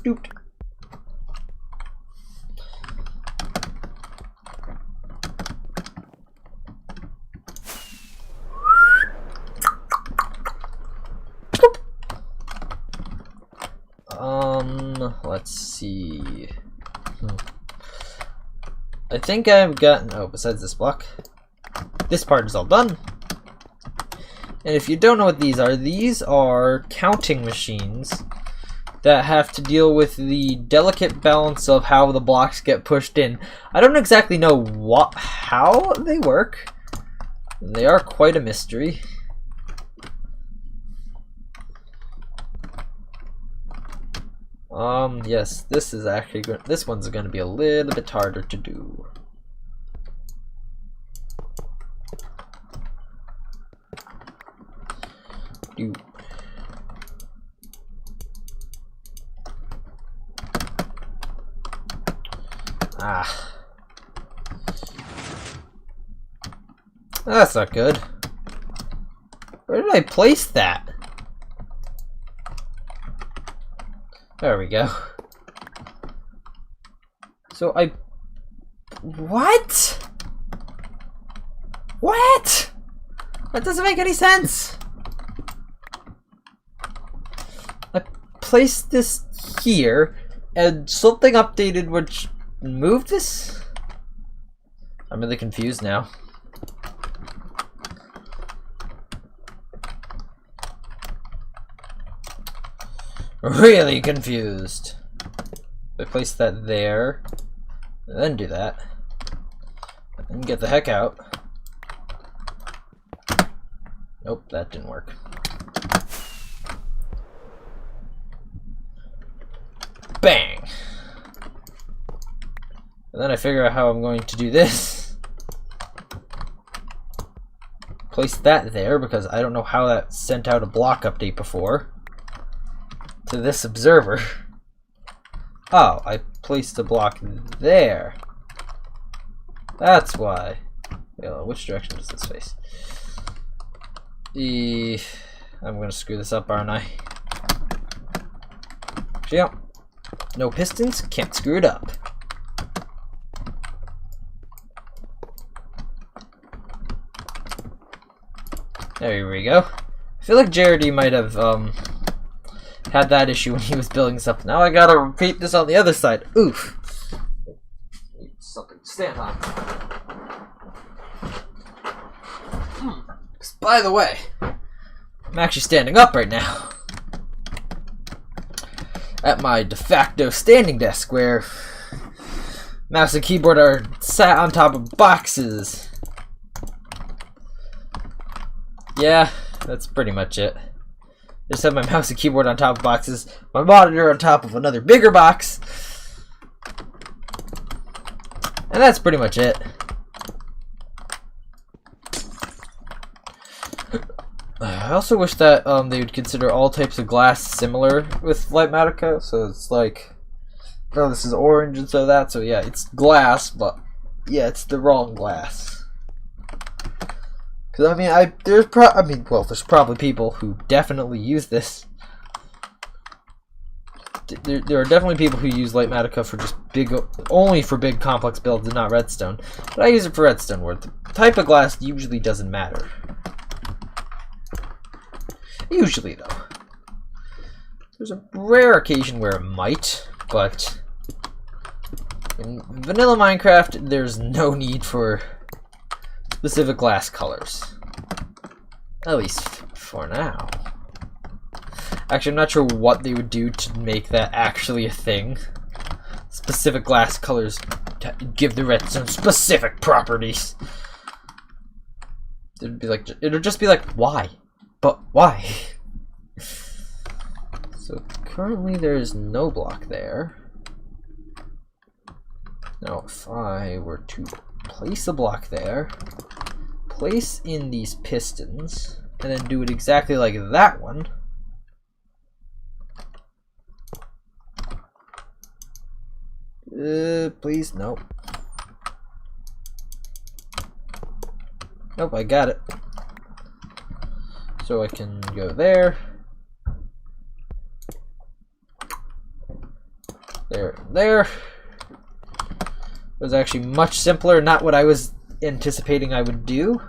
Doot. Let's see. I think I've gotten, oh, besides this block, this part is all done. And if you don't know what these are counting machines that have to deal with the delicate balance of how the blocks get pushed in. I don't exactly know how they work. They are quite a mystery. Yes, this is actually good. This one's going to be a little bit harder to do. Ah. That's not good. Where did I place that? There we go. So what? What? That doesn't make any sense. I placed this here and something updated which moved this? I'm really confused now. Really confused. I place that there, and then do that, and get the heck out. Nope, that didn't work. Bang! And then I figure out how I'm going to do this. Place that there, because I don't know how that sent out a block update before to this observer. Oh, I placed a block there. That's why. Which direction does this face? I'm gonna screw this up, aren't I? Yeah. No pistons, can't screw it up. There we go. I feel like Jaredy might have had that issue when he was building stuff. Now I gotta repeat this on the other side. Oof. Need something to stand on. By the way, I'm actually standing up right now. At my de facto standing desk, where mouse and keyboard are sat on top of boxes. Yeah, that's pretty much it. Just have my mouse and keyboard on top of boxes, my monitor on top of another bigger box, and that's pretty much it. I also wish that they would consider all types of glass similar with Lightmatica, so it's like, oh, this is orange and so that, so yeah, it's glass, but yeah, it's the wrong glass. Because I mean, there's probably people who definitely use this. There are definitely people who use Lightmatica for just only for big complex builds and not redstone. But I use it for redstone, where the type of glass usually doesn't matter. Usually, though. There's a rare occasion where it might, but in vanilla Minecraft, there's no need for specific glass colors. At least for now. Actually, I'm not sure what they would do to make that actually a thing. Specific glass colors to give the redstone specific properties. It'd just be like, why? But why? So currently there's no block there. Now if I were to place a block there, place in these pistons, and then do it exactly like that one. Please, nope. Nope, I got it. So I can go there, there, and there. It was actually much simpler, not what I was anticipating I would do.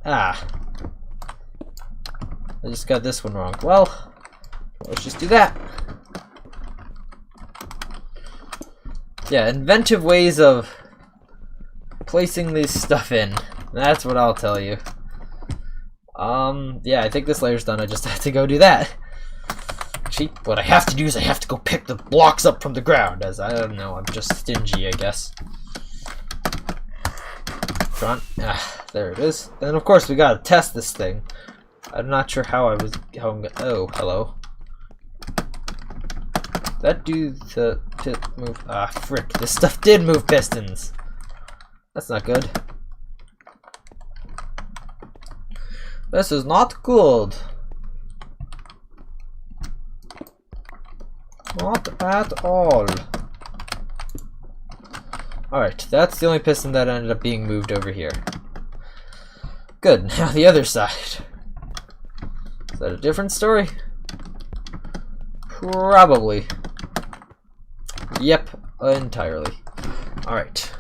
Ah. I just got this one wrong. Well, let's just do that. Yeah, inventive ways of placing this stuff in. That's what I'll tell you. Yeah, I think this layer's done. I just have to go do that. Actually, what I have to do is I have to go pick the blocks up from the ground, as I don't know, I'm just stingy, I guess. Front. Ah, there it is. And of course, we gotta test this thing. I'm not sure how I'm gonna. Oh, hello. That do the move? Ah, frick! This stuff did move pistons. That's not good. This is not good. Not at all. Alright, that's the only piston that ended up being moved over here. Good, now the other side. Is that a different story? Probably. Yep, entirely. Alright.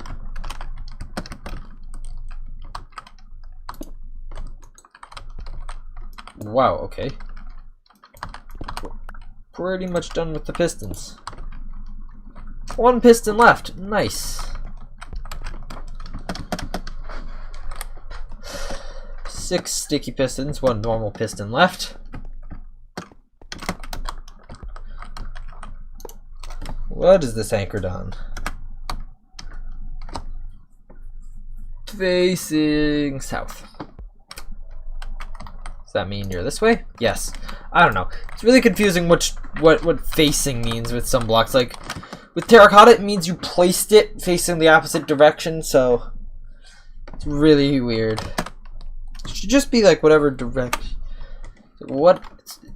Wow, okay. Pretty much done with the pistons. One piston left. Nice. 6 sticky pistons, 1 normal piston left. What is this anchored on? Facing south. Does that mean you're this way? Yes. I don't know. It's really confusing what facing means with some blocks. Like with terracotta, it means you placed it facing the opposite direction, so it's really weird. It should just be like whatever direction. What?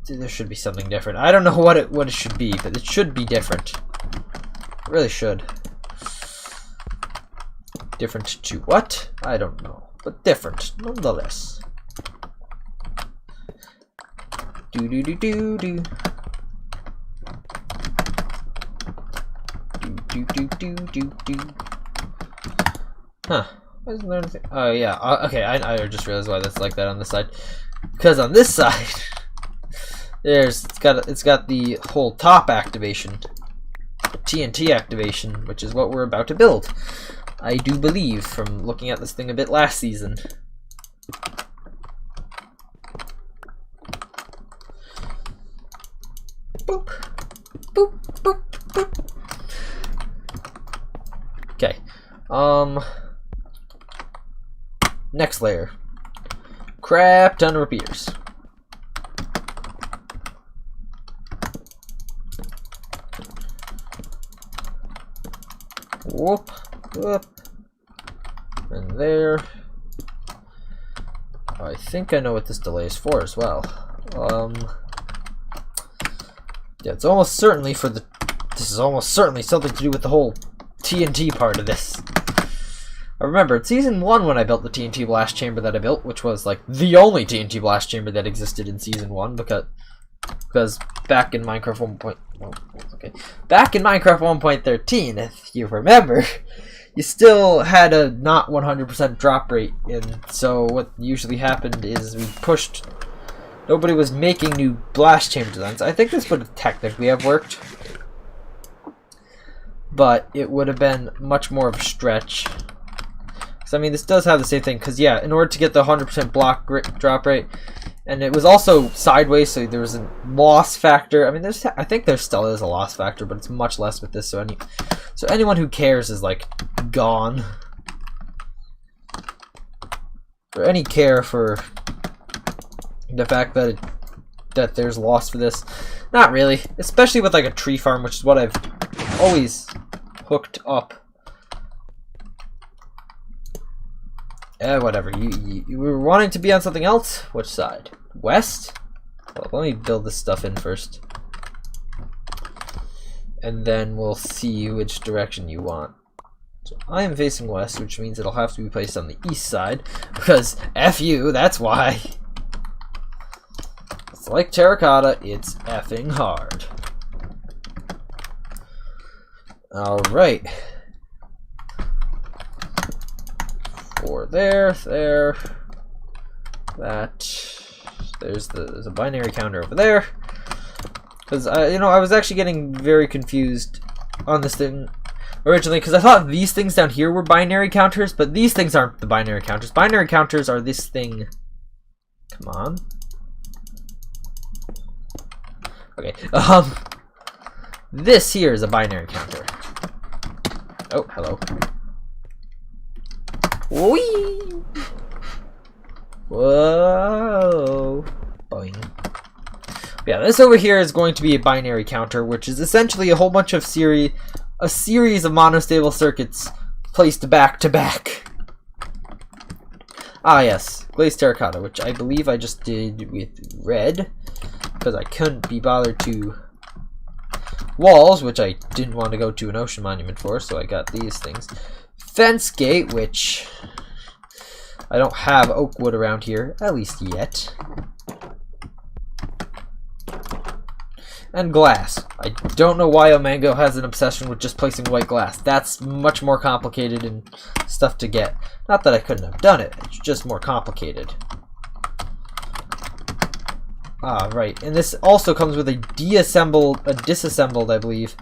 There should be something different. I don't know what it should be, but it should be different. It really should. Different to what? I don't know, but different nonetheless. Do do do do do. Do do do do do do. Huh. Why isn't there anything? Oh yeah, okay, I just realized why that's like that on this side. Because on this side, it's got the whole top activation, TNT activation, which is what we're about to build. I do believe from looking at this thing a bit last season. Boop, boop, boop, boop. Okay. Next layer. Crap ton of repeaters. Whoop, whoop. And there. I think I know what this delay is for as well. Yeah, it's almost certainly for the. This is almost certainly something to do with the whole TNT part of this. I remember in season 1 when I built the TNT blast chamber that I built, which was like the only TNT blast chamber that existed in season 1 because back in Minecraft 1.13, if you remember, you still had a not 100% drop rate, and so what usually happened is we pushed. Nobody was making new blast chamber designs. I think this would technically have worked, but it would have been much more of a stretch. I mean, this does have the same thing, because yeah, in order to get the 100% block drop rate, and it was also sideways, so there was a loss factor. I mean, I think there still is a loss factor, but it's much less with this. So anyone who cares is like gone. Or any care for the fact that there's loss for this, not really. Especially with like a tree farm, which is what I've always hooked up. Whatever. You were wanting to be on something else? Which side? West? Well, let me build this stuff in first. And then we'll see which direction you want. So I am facing west, which means it'll have to be placed on the east side. Because F you, that's why. It's like terracotta, it's effing hard. Alright. Or there, there's a binary counter over there, because I was actually getting very confused on this thing originally, because I thought these things down here were binary counters, but these things aren't the binary counters. Binary counters are this thing. Come on. Okay. This here is a binary counter. Oh, hello. Whee! Whoa! Boing. Yeah, this over here is going to be a binary counter, which is essentially a whole bunch of series of monostable circuits placed back to back. Ah, yes, glazed terracotta, which I believe I just did with red, because I couldn't be bothered to walls, which I didn't want to go to an ocean monument for, so I got these things. Fence gate, which I don't have oak wood around here, at least yet. And glass. I don't know why Omango has an obsession with just placing white glass. That's much more complicated and stuff to get. Not that I couldn't have done it, it's just more complicated. Ah, right. And this also comes with a disassembled, I believe,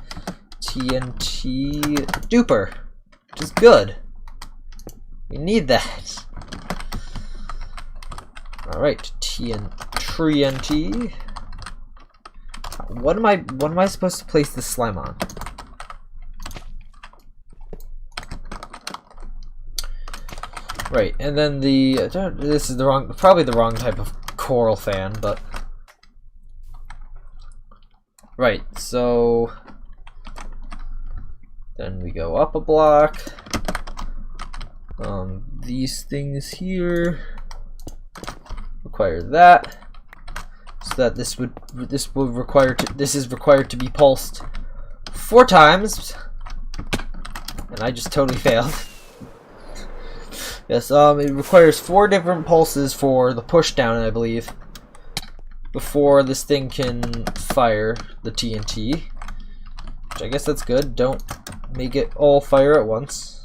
TNT duper. Which is good. We need that. Alright, TNT. What am I supposed to place this slime on? Right, and then this is probably the wrong type of coral fan, but right, so then we go up a block. These things here require that, so that this is required to be pulsed 4 times, and I just totally failed. Yes, it requires 4 different pulses for the push down, I believe, before this thing can fire the TNT. Which I guess that's good. Don't make it all fire at once.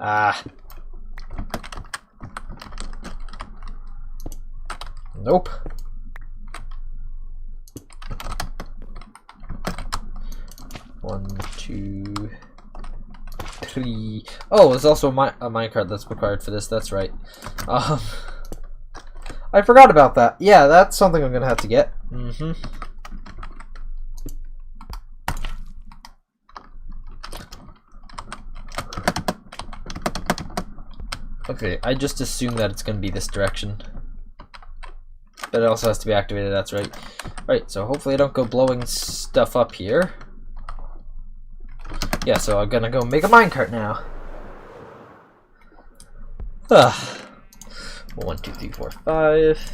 Ah. Nope. One, two, three. Oh, there's also a minecart that's required for this. That's right. I forgot about that. Yeah, that's something I'm gonna have to get. Okay, I just assume that it's gonna be this direction. But it also has to be activated, that's right. Right, so hopefully I don't go blowing stuff up here. Yeah, so I'm gonna go make a minecart now. Ugh. 1, 2, 3, 4, 5.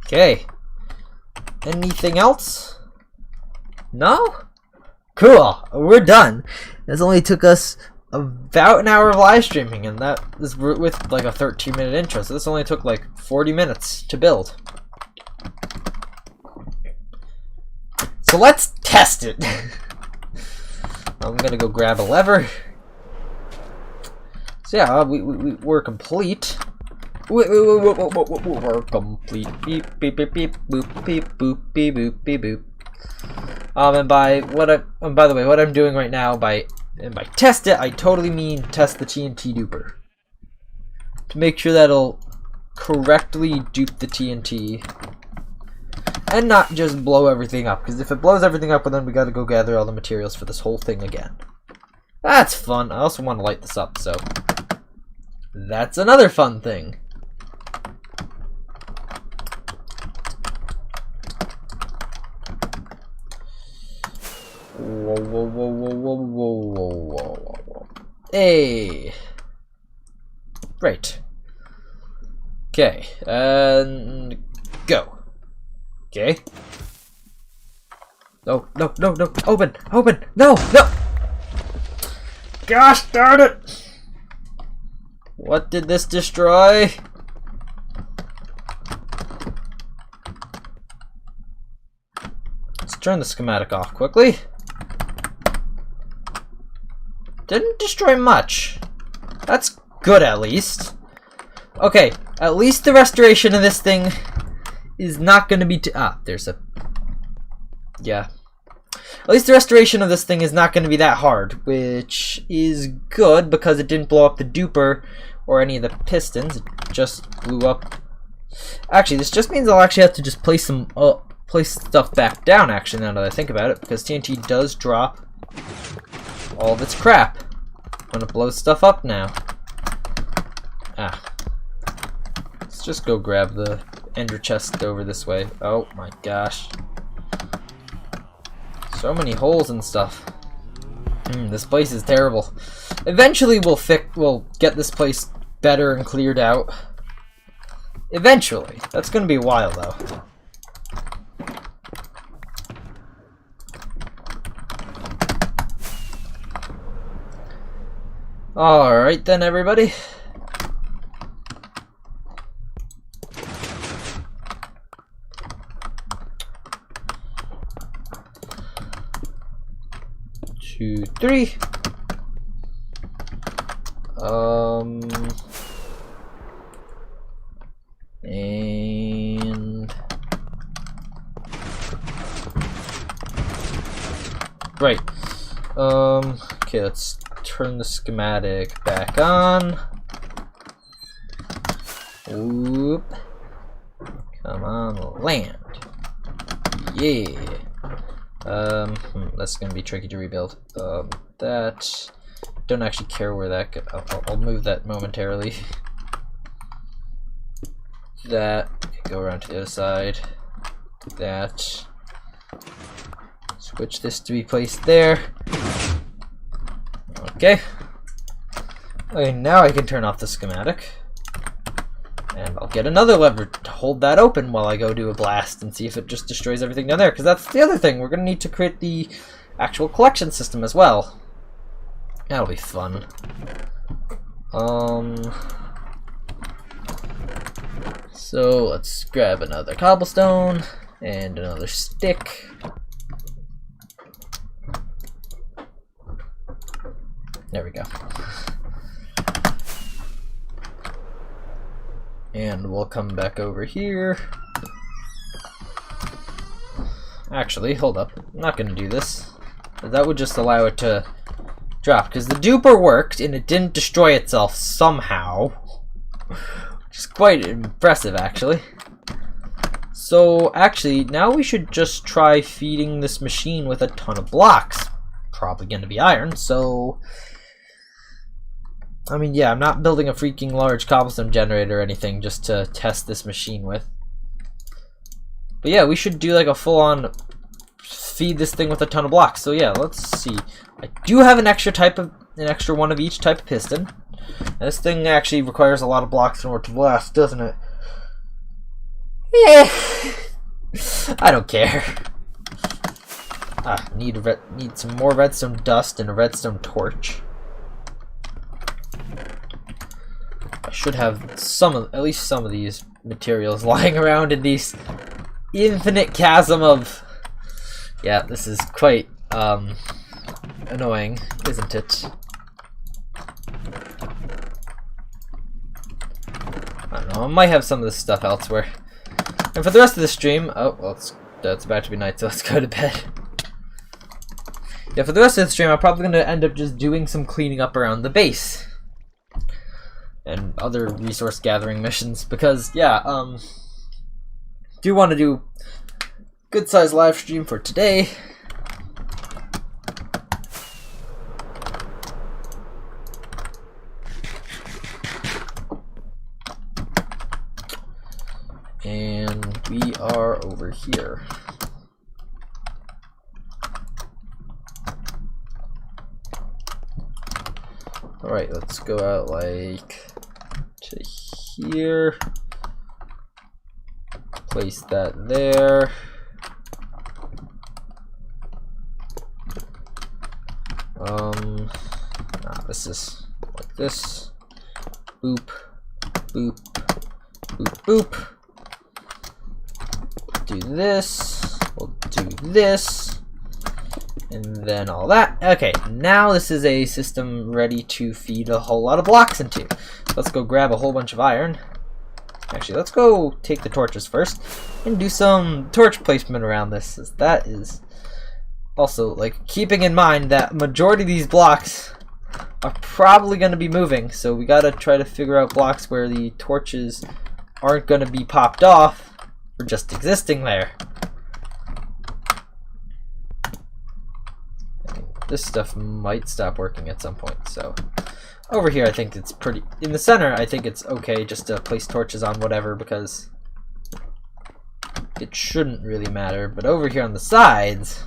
Okay. Anything else? No? Cool. We're done. This only took us about an hour of live streaming, and that is with like a 13-minute intro. So this only took like 40 minutes to build. So let's test it. I'm gonna go grab a lever. So yeah, we're complete. We're complete. Beep beep beep beep boop beep boop beep boop beep boop. And by the way, what I'm doing right now by test it, I totally mean test the TNT duper to make sure that it'll correctly dupe the TNT and not just blow everything up. Because if it blows everything up, well, then we got to go gather all the materials for this whole thing again. That's fun. I also want to light this up, so that's another fun thing. Whoa, whoa, whoa, whoa, whoa, whoa, whoa, whoa, whoa. Hey. Right. Okay, and go. Okay. No, no, no, no. Open, open. No, no. Gosh darn it. What did this destroy? Let's turn the schematic off quickly. Didn't destroy much. That's good, at least. Okay, at least the restoration of this thing is not going to be there's a... Yeah. At least the restoration of this thing is not going to be that hard, which is good because it didn't blow up the duper or any of the pistons. It just blew up... Actually, this just means I'll actually have to just place stuff back down, actually, now that I think about it, because TNT does drop all of its crap when it blows stuff up now. Let's just go grab the ender chest over this way. Oh my gosh. So many holes and stuff. This place is terrible. Eventually we'll get this place better and cleared out. Eventually. That's gonna be a while though. Alright then, everybody. Two, three. And right. Okay, let's turn the schematic back on. Whoop. Come on, land. Yeah. That's gonna be tricky to rebuild. That... Don't actually care where that goes. I'll move that momentarily. That. Go around to the other side. That. Switch this to be placed there. Okay. Okay, now I can turn off the schematic. And I'll get another lever to hold that open while I go do a blast and see if it just destroys everything down there. Because that's the other thing. We're going to need to create the actual collection system as well. That'll be fun. So let's grab another cobblestone and another stick. There we go. And we'll come back over here. Actually, hold up. I'm not going to do this. That would just allow it to drop, because the duper worked and it didn't destroy itself somehow. Which is quite impressive, actually. So, actually, now we should just try feeding this machine with a ton of blocks. Probably going to be iron, so... I mean, yeah, I'm not building a freaking large cobblestone generator or anything just to test this machine with. But yeah, we should do like a full-on feed this thing with a ton of blocks. So yeah, let's see. I do have an extra one of each type of piston. And this thing actually requires a lot of blocks in order to last, doesn't it? Yeah. I don't care. Need some more redstone dust and a redstone torch. I should have at least some of these materials lying around in these infinite chasm of... Yeah, this is quite annoying, isn't it? I don't know, I might have some of this stuff elsewhere. And for the rest of the stream, oh, well, it's about to be night, so let's go to bed. Yeah, for the rest of the stream, I'm probably going to end up just doing some cleaning up around the base. And other resource gathering missions, because, yeah, do want to do good sized live stream for today. And we are over here. Alright, let's go out like to here. Place that there. This is like this. Boop, boop, boop, boop. Do this. We'll do this. And then all that. Okay, now this is a system ready to feed a whole lot of blocks into. Let's go grab a whole bunch of iron. Actually, let's go take the torches first and do some torch placement around this. That is also, like, keeping in mind that majority of these blocks are probably going to be moving, so we gotta try to figure out blocks where the torches aren't going to be popped off or just existing there. This stuff might stop working at some point, so over here I think it's pretty, in the center I think it's okay just to place torches on whatever because it shouldn't really matter, but over here on the sides,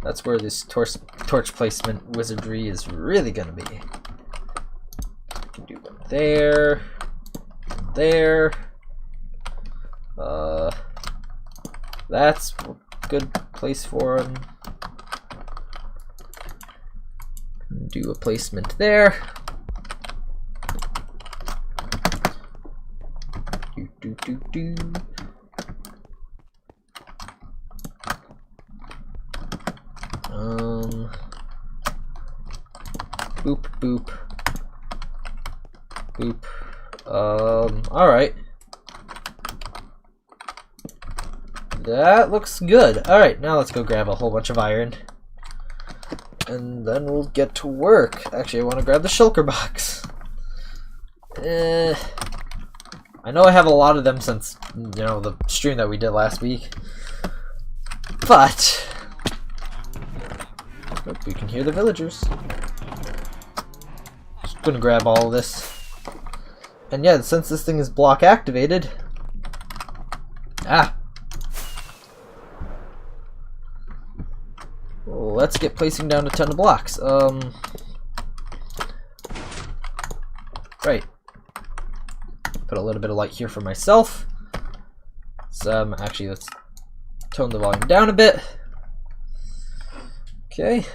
that's where this torch placement wizardry is really gonna be. I can do one there, there, that's a good place for them. Do a placement there. Do. Boop, boop, boop. Alright. That looks good. Alright, now let's go grab a whole bunch of iron. And then we'll get to work. Actually, I want to grab the shulker box. I know I have a lot of them since, you know, the stream that we did last week. But oh, we can hear the villagers. Just gonna grab all of this. And yeah, since this thing is block activated. Let's get placing down a ton of blocks. Right. Put a little bit of light here for myself. Actually, let's tone the volume down a bit. Okay.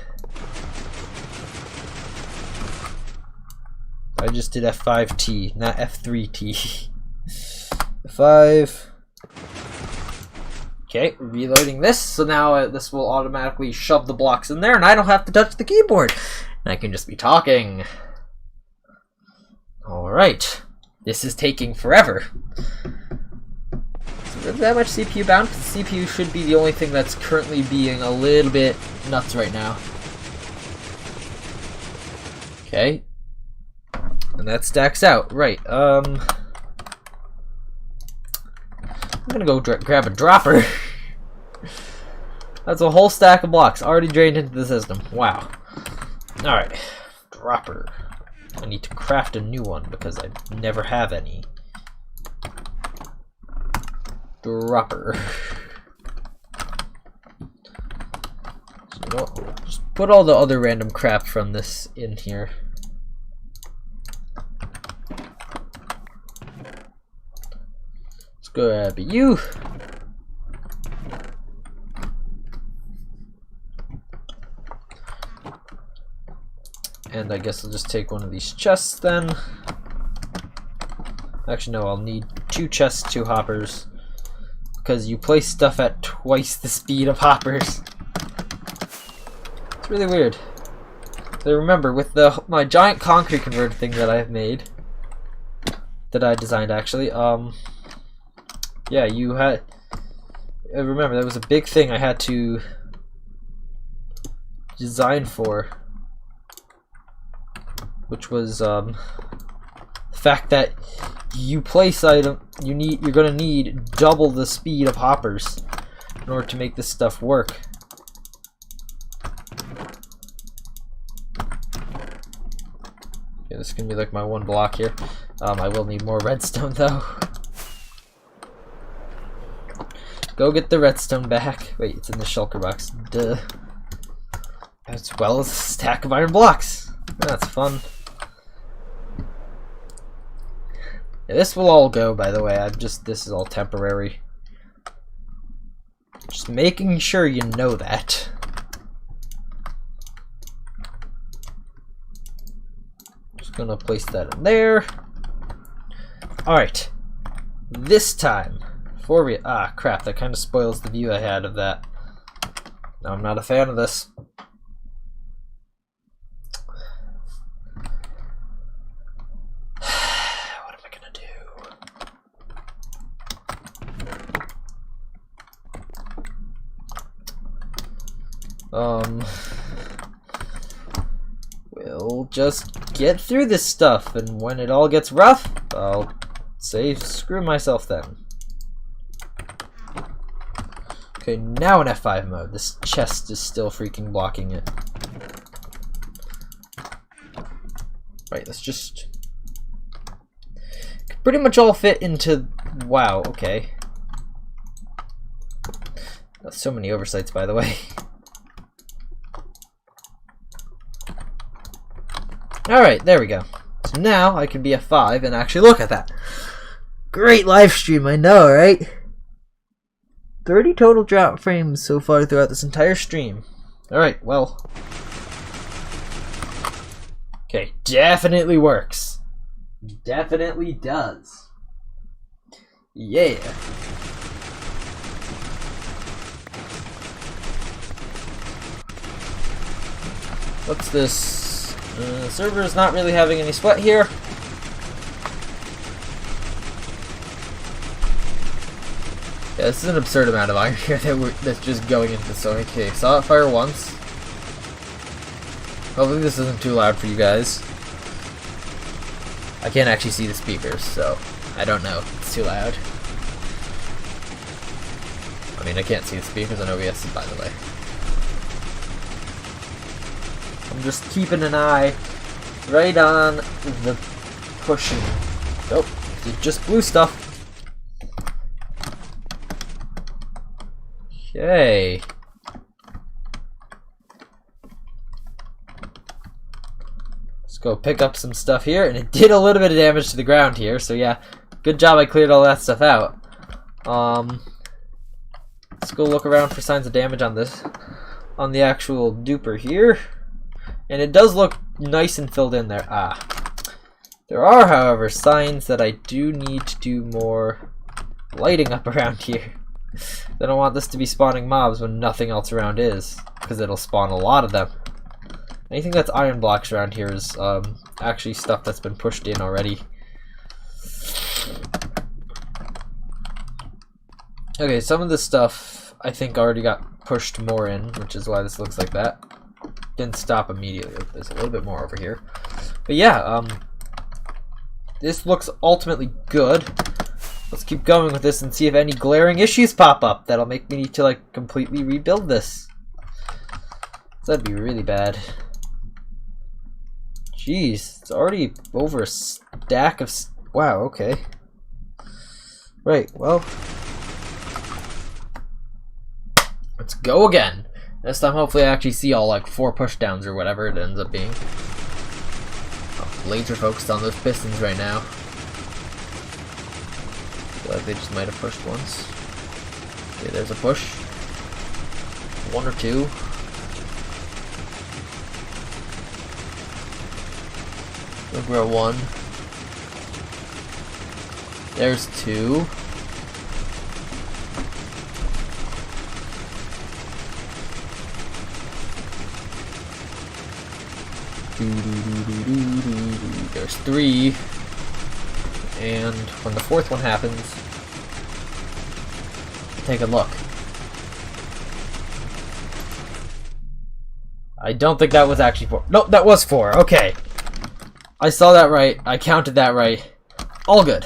I just did F5T, not F3T. 5. Okay, reloading this, so now this will automatically shove the blocks in there, and I don't have to touch the keyboard. And I can just be talking. Alright. This is taking forever. Is there that much CPU bound? The CPU should be the only thing that's currently being a little bit nuts right now. Okay. And that stacks out. Right, I'm gonna go grab a dropper. That's a whole stack of blocks already drained into the system. Wow. Alright. Dropper. I need to craft a new one because I never have any. Dropper. So, you know what? Just put all the other random crap from this in here. Let's grab you. And I guess I'll just take one of these chests then. Actually, no, I'll need 2 chests, 2 hoppers. Because you place stuff at twice the speed of hoppers. It's really weird. So remember, with my giant concrete converter thing that I've made, that I designed actually, yeah, you had, remember, that was a big thing I had to design for. Which was the fact that you place item you're gonna need double the speed of hoppers in order to make this stuff work. Okay, this is gonna be like my 1 block here. I will need more redstone though. Go get the redstone back. Wait, it's in the shulker box. Duh. As well as a stack of iron blocks. That's fun. Yeah, this will all go, by the way. This is all temporary. Just making sure you know that. Just gonna place that in there. Alright. This time, before we... Ah, crap, that kind of spoils the view I had of that. No, I'm not a fan of this. We'll just get through this stuff, and when it all gets rough, I'll say screw myself then. Okay, now in F5 mode. This chest is still freaking blocking it. Right, let's just... Could pretty much all fit into... Wow, okay. That's so many oversights, by the way. Alright, there we go. So now I can be F5 and actually look at that. Great live stream, I know, right? 30 total drop frames so far throughout this entire stream. Alright, well. Okay, definitely works. Definitely does. Yeah. What's this? The server is not really having any sweat here. Yeah, this is an absurd amount of iron here that's just going into this. Okay, saw it fire once. Hopefully this isn't too loud for you guys. I can't actually see the speakers, so I don't know if it's too loud. I mean, I can't see the speakers on OBS, by the way. I'm just keeping an eye right on the pushing. Nope, it just blew stuff. Okay. Let's go pick up some stuff here, and it did a little bit of damage to the ground here, so yeah, good job I cleared all that stuff out. Let's go look around for signs of damage on this, on the actual duper here. And it does look nice and filled in there. Ah. There are, however, signs that I do need to do more lighting up around here. I don't want this to be spawning mobs when nothing else around is, because it'll spawn a lot of them. Anything that's iron blocks around here is actually stuff that's been pushed in already. Okay, some of this stuff I think already got pushed more in, which is why this looks like that. Didn't stop immediately. There's a little bit more over here. But yeah, this looks ultimately good. Let's keep going with this and see if any glaring issues pop up that'll make me need to like completely rebuild this. That'd be really bad. Jeez, it's already over a stack of... Wow, okay. Right, well... Let's go again. This time hopefully I actually see all like 4 pushdowns or whatever it ends up being. Oh, laser focused on those pistons right now. Feel like they just might have pushed once. Okay, there's a push. 1 or 2. Look, we're at 1. There's 2. There's 3. And when the 4th one happens, take a look. I don't think that was actually 4. Nope, that was 4. Okay. I saw that right. I counted that right. All good.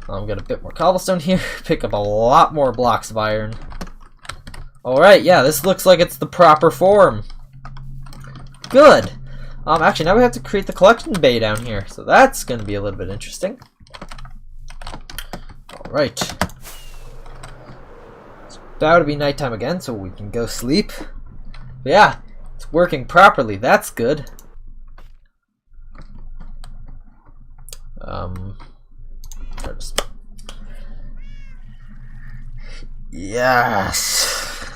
I've got a bit more cobblestone here. Pick up a lot more blocks of iron. Alright, yeah, this looks like it's the proper form. Good. Actually, now we have to create the collection bay down here, so that's going to be a little bit interesting. Alright. It's about to be nighttime again, so we can go sleep. But yeah, it's working properly. That's good. Yes.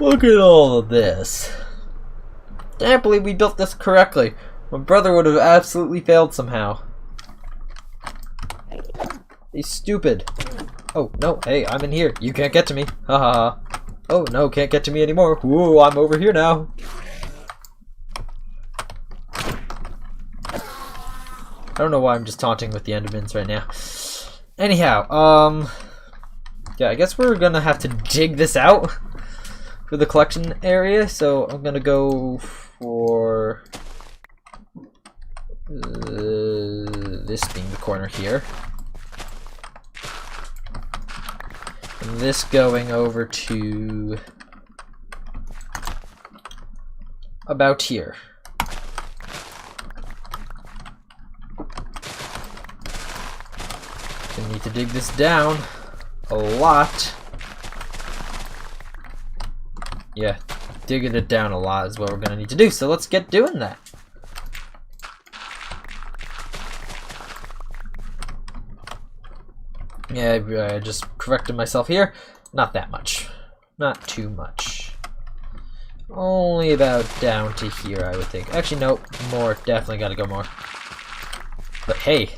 Look at all of this. Can't believe we built this correctly. My brother would have absolutely failed somehow. He's stupid. Oh, no, hey, I'm in here. You can't get to me. Ha ha ha. Oh, no, can't get to me anymore. Whoa, I'm over here now. I don't know why I'm just taunting with the Endermans right now. Anyhow, yeah, I guess we're gonna have to dig this out for the collection area, so I'm gonna go for this being the corner here. And this going over to about here. We need to dig this down a lot. Yeah, digging it down a lot is what we're gonna need to do, so let's get doing that. Yeah, I just corrected myself here. Not that much. Not too much. Only about down to here, I would think. Actually, nope, more. Definitely gotta go more. But hey,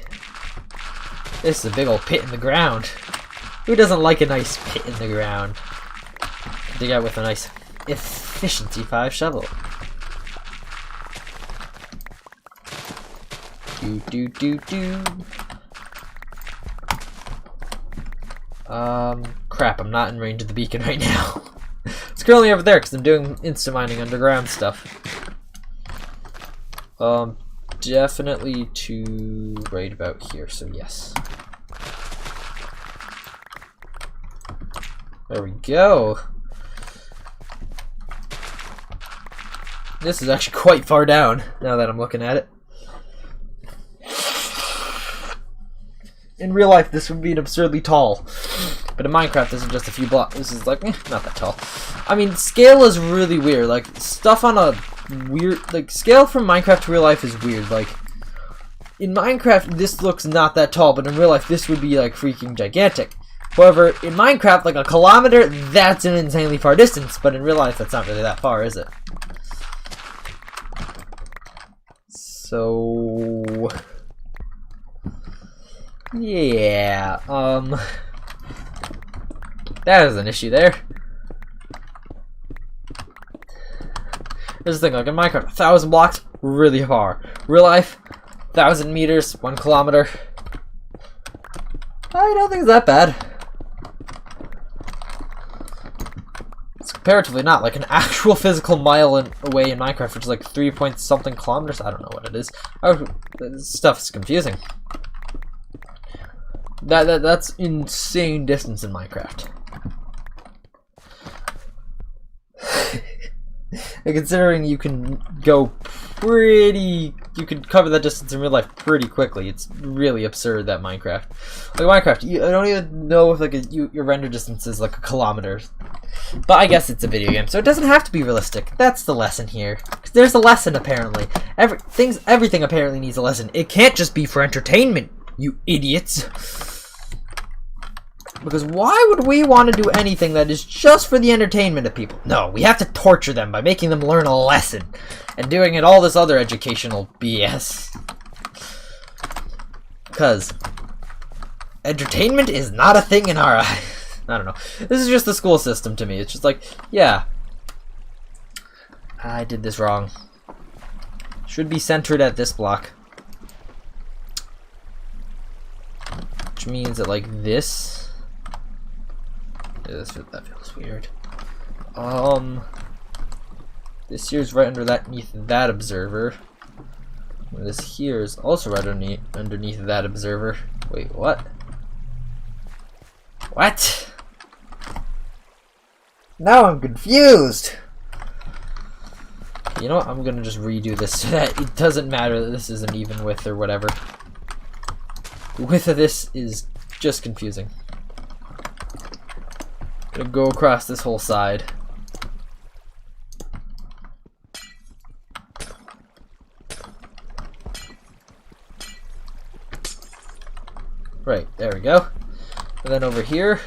this is a big old pit in the ground. Who doesn't like a nice pit in the ground? Dig out with a nice efficiency 5 shovel. Crap, I'm not in range of the beacon right now. It's currently over there because I'm doing insta mining underground stuff. Definitely to right about here, so yes. There we go. This is actually quite far down, now that I'm looking at it. In real life, this would be an absurdly tall. But in Minecraft, this is just a few blocks. This is like, not that tall. I mean, scale is really weird. Like, stuff on a weird... Like, scale from Minecraft to real life is weird. Like, in Minecraft, this looks not that tall, but in real life, this would be, like, freaking gigantic. However, in Minecraft, like, a kilometer, that's an insanely far distance. But in real life, that's not really that far, is it? So yeah, that is an issue there. Here's the thing, like in Minecraft, 1,000 blocks, really far. Real life, 1,000 meters, 1 kilometer. I don't think it's that bad. It's comparatively not, like an actual physical mile away in Minecraft, which is like 3 point something kilometers. I don't know what it is. Oh, this stuff is confusing. That's insane distance in Minecraft. And considering you can go you can cover that distance in real life pretty quickly. It's really absurd, that Minecraft. Like Minecraft, I don't even know if like your render distance is like a kilometer. But I guess it's a video game, so it doesn't have to be realistic. That's the lesson here. There's a lesson apparently. Everything apparently needs a lesson. It can't just be for entertainment, you idiots. Because why would we want to do anything that is just for the entertainment of people? No, we have to torture them by making them learn a lesson. And doing it all this other educational BS. Because entertainment is not a thing in our eyes. I don't know. This is just the school system to me. It's just like, yeah, I did this wrong. Should be centered at this block. Which means that like this... Yeah, that feels weird. This here's right underneath that observer. And this here is also right underneath that observer. Wait, what? What? Now I'm confused. You know what? I'm gonna just redo this so that it doesn't matter that this isn't even width or whatever. The width of this is just confusing. Gonna go across this whole side. Right, there we go. And then over here,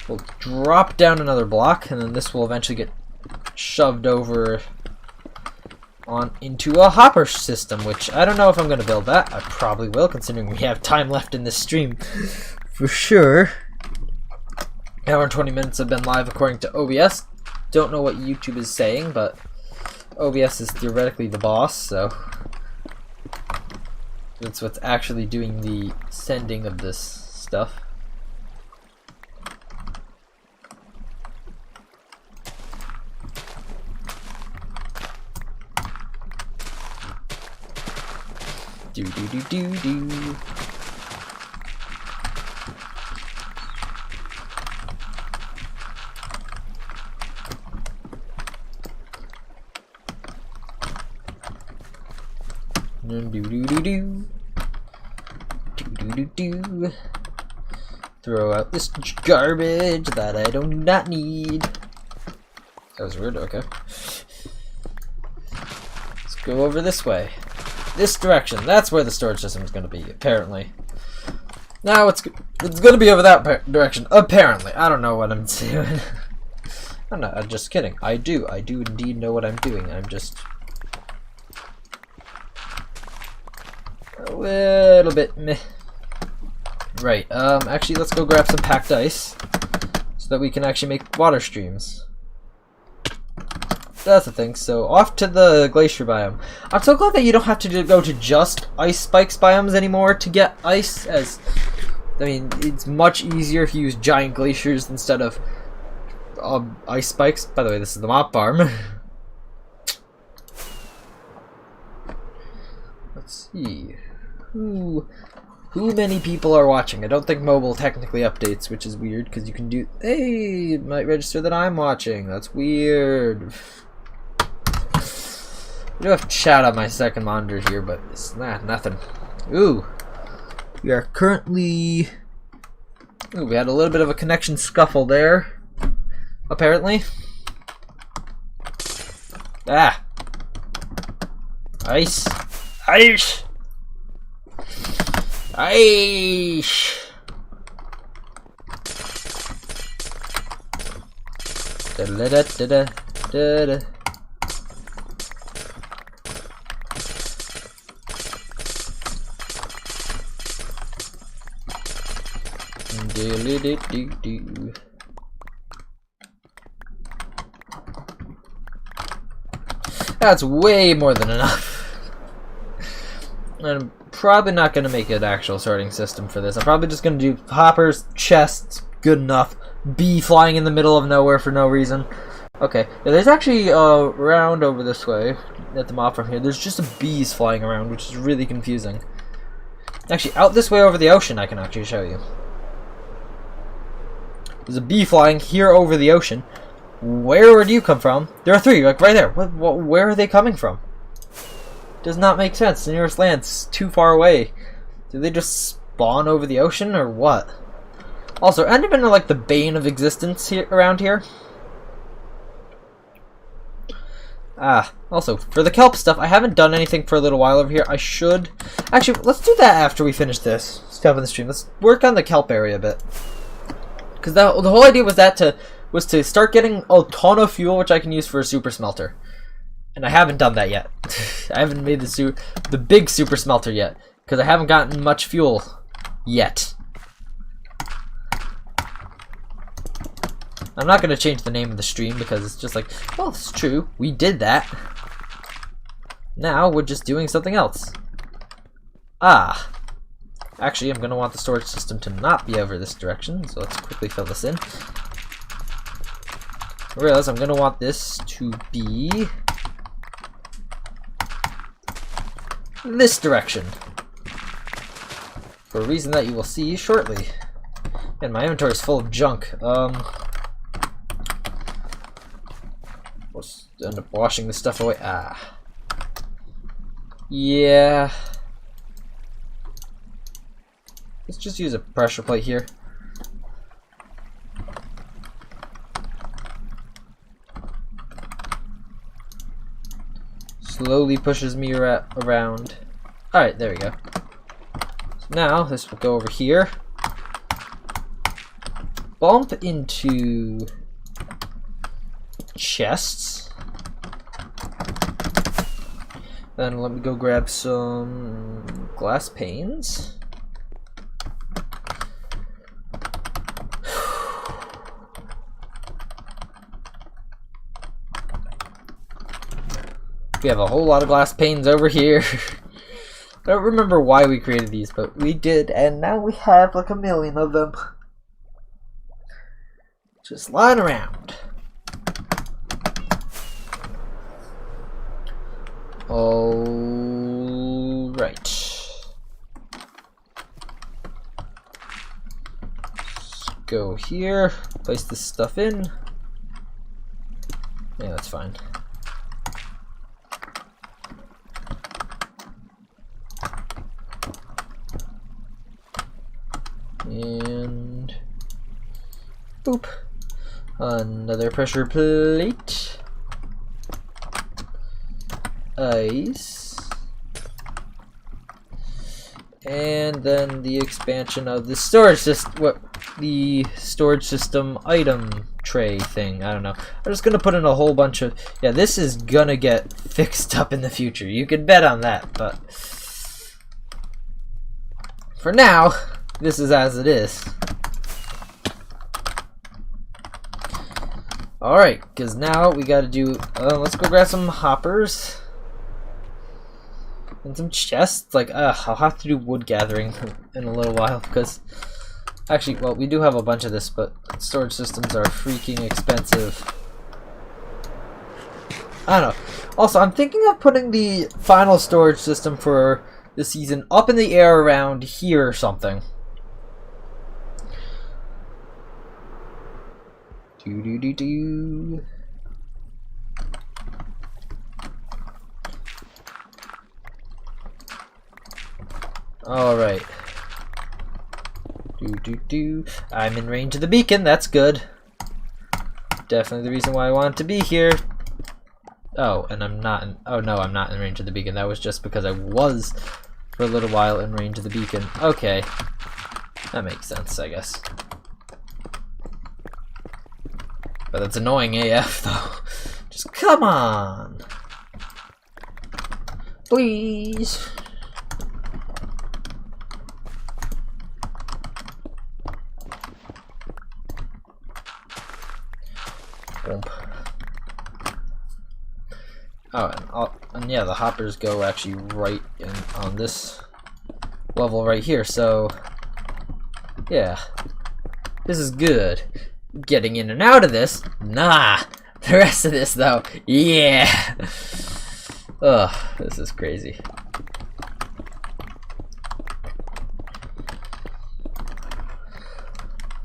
we'll drop down another block, and then this will eventually get shoved over on into a hopper system, which I don't know if I'm gonna build that. I probably will, considering we have time left in this stream for sure. An hour and 20 minutes have been live according to OBS. Don't know what YouTube is saying, but OBS is theoretically the boss, so that's what's actually doing the sending of this stuff. Do do do do do. Do do do do do do do do. Throw out this garbage that I do not need. That was weird. Okay. Let's go over this way. This direction. That's where the storage system is going to be. Apparently. Now it's going to be over that direction. Apparently. I don't know what I'm doing. I'm not. I'm just kidding. I do. I do indeed know what I'm doing. I'm just a little bit meh. Right, actually let's go grab some packed ice so that we can actually make water streams. That's the thing. So off to the glacier biome. I'm so glad that you don't have to go to just ice spikes biomes anymore to get ice, as I mean it's much easier if you use giant glaciers instead of ice spikes. By the way, this is the mop farm. Let's see. Who many people are watching? I don't think mobile technically updates, which is weird because you can do. Hey, it might register that I'm watching. That's weird. I do have chat on my second monitor here, but it's nothing. Ooh, we are currently. Ooh, we had a little bit of a connection scuffle there. Apparently. Ah. Ice. Ice. Ice. Da da da da da da. That's way more than enough. I'm probably not going to make an actual sorting system for this. I'm probably just going to do hoppers, chests, good enough. Bee flying in the middle of nowhere for no reason. Okay, yeah, there's actually a round over this way. At the map from here, there's just bees flying around, which is really confusing. Actually, out this way over the ocean, I can actually show you. There's a bee flying here over the ocean. Where do you come from? There are three, like right there. Where are they coming from? Does not make sense. The nearest land's too far away. Do they just spawn over the ocean or what? Also, Endermen are like the bane of existence here around here. Also, for the kelp stuff, I haven't done anything for a little while over here. I should... Actually, let's do that after we finish this stuff in the stream. Let's work on the kelp area a bit. Because the whole idea was to start getting a ton of fuel, which I can use for a super smelter. And I haven't done that yet. I haven't made the big super smelter yet. Because I haven't gotten much fuel yet. I'm not going to change the name of the stream because it's just like, well, it's true. We did that. Now we're just doing something else. Actually, I'm going to want the storage system to not be over this direction. So let's quickly fill this in. I realize I'm going to want this to be this direction. For a reason that you will see shortly. And my inventory is full of junk. Let's end up washing this stuff away. Yeah. Let's just use a pressure plate here. Slowly pushes me around. Alright, there we go. So now, this will go over here. Bump into chests. Then let me go grab some glass panes. We have a whole lot of glass panes over here. I don't remember why we created these, but we did, and now we have like 1,000,000 of them. Just lying around. All right. Let's go here. Place this stuff in. Yeah, that's fine. And boop. Another pressure plate. Ice, and then the expansion of the storage system. The storage system item tray thing. I don't know. I'm just gonna put in a whole bunch of. Yeah, this is gonna get fixed up in the future. You can bet on that. But for now, this is as it is. All right, because now we got to do. Let's go grab some hoppers. And some chests, like, I'll have to do wood gathering in a little while, because, actually, well, we do have a bunch of this, but storage systems are freaking expensive. I don't know. Also, I'm thinking of putting the final storage system for the season up in the air around here or something. Do-do-do-do. Alright. I'm in range of the beacon, that's good. Definitely the reason why I want to be here. Oh, and I'm not in, oh no, I'm not in range of the beacon. That was just because I was for a little while in range of the beacon. Okay. That makes sense, I guess. But that's annoying AF though. Just come on. Please. And yeah, the hoppers go actually right in on this level right here, so yeah, this is good. Getting in and out of this, nah. The rest of this though, yeah. Ugh, this is crazy.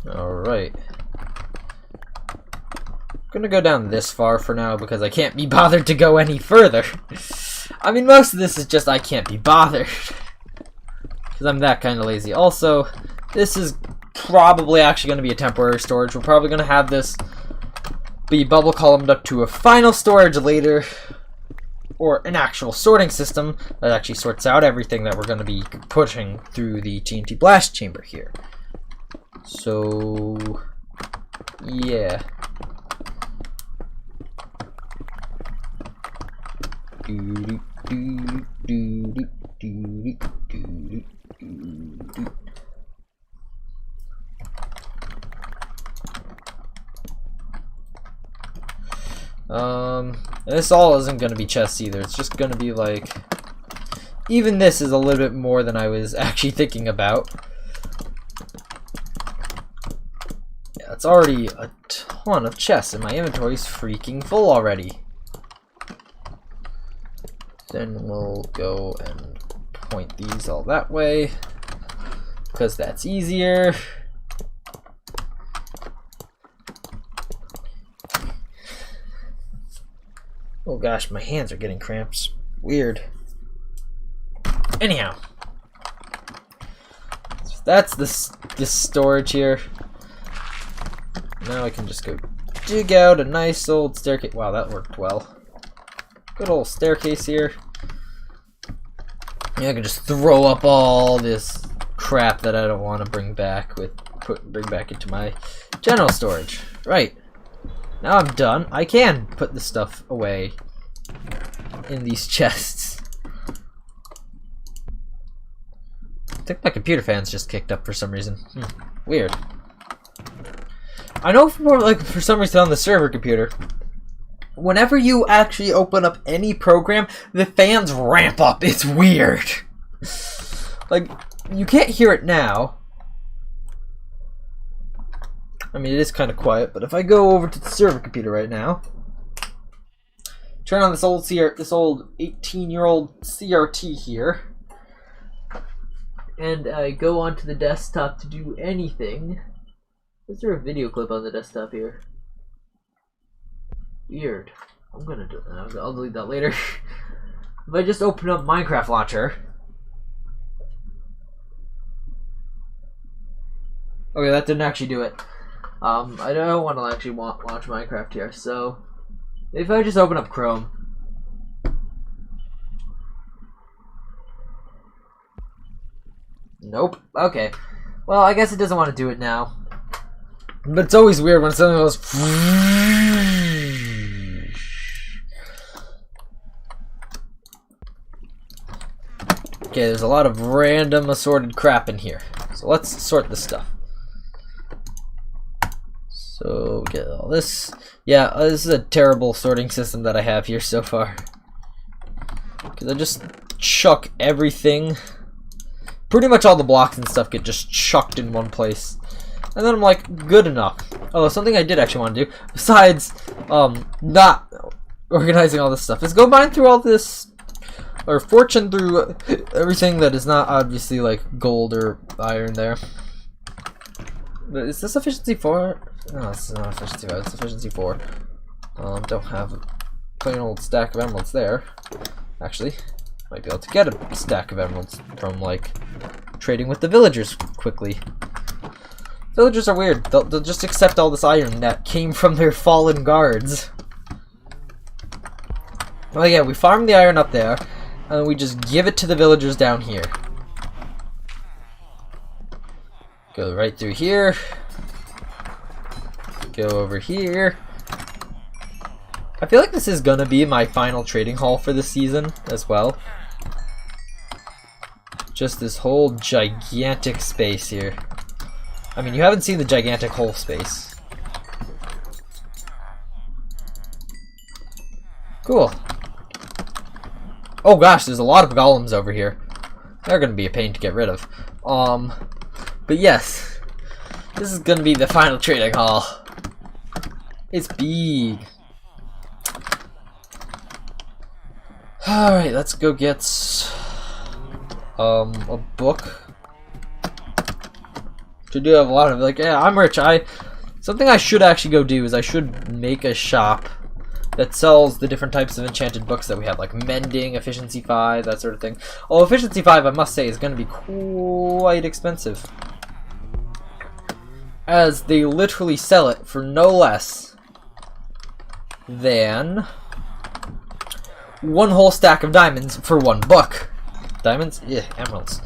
Alright. Gonna go down this far for now because I can't be bothered to go any further. I mean, most of this is just I can't be bothered. Because I'm that kind of lazy. Also, this is probably actually going to be a temporary storage. We're probably going to have this be bubble columned up to a final storage later. Or an actual sorting system that actually sorts out everything that we're going to be pushing through the TNT blast chamber here. So, yeah. This all isn't gonna be chests either. It's just gonna be like, even this is a little bit more than I was actually thinking about. Yeah, it's already a ton of chests, and my inventory's freaking full already. Then we'll go and point these all that way, because that's easier. Oh gosh, my hands are getting cramps. Weird. Anyhow, so that's this storage here. Now I can just go dig out a nice old staircase. Wow, that worked well. Good old staircase here. Yeah, I can just throw up all this crap that I don't want to bring back bring back into my general storage. Right. Now I'm done. I can put this stuff away in these chests. I think my computer fan's just kicked up for some reason. Weird. I know for some reason on the server computer, whenever you actually open up any program, the fans ramp up. It's weird. Like, you can't hear it now. I mean, it is kind of quiet, but if I go over to the server computer right now, turn on this old 18-year-old CRT here, and I go onto the desktop to do anything. Is there a video clip on the desktop here? Weird. I'm gonna do that. I'll delete that later. If I just open up Minecraft launcher. Okay, that didn't actually do it. I don't want to actually launch Minecraft here, so if I just open up Chrome. Nope. Okay. Well, I guess it doesn't want to do it now. But it's always weird when something goes. Okay, there's a lot of random assorted crap in here. So let's sort this stuff. So we get all this. Yeah, this is a terrible sorting system that I have here so far. Because I just chuck everything. Pretty much all the blocks and stuff get just chucked in one place. And then I'm like, good enough. Oh, something I did actually want to do, besides not organizing all this stuff, is go mine through all this, or fortune through everything that is not obviously like gold or iron there. But is this efficiency 4? No, it's not efficiency 5, it's efficiency 4. Don't have a plain old stack of emeralds there. Actually, might be able to get a stack of emeralds from like trading with the villagers quickly. Villagers are weird. They'll just accept all this iron that came from their fallen guards. Well, yeah, we farm the iron up there, and we just give it to the villagers down here. Go right through here. Go over here. I feel like this is gonna be my final trading hall for this season as well. Just this whole gigantic space here. I mean, you haven't seen the gigantic whole space. Cool. Oh gosh, there's a lot of golems over here. They're gonna be a pain to get rid of. But yes, this is gonna be the final trading hall. It's big. Alright, let's go get a book. To do have a lot of, like, yeah, I'm rich. Something I should actually go do is I should make a shop that sells the different types of enchanted books that we have, like mending, efficiency 5, that sort of thing. Oh, efficiency 5, I must say, is going to be quite expensive, as they literally sell it for no less than one whole stack of diamonds for one book. Diamonds? Yeah, emeralds.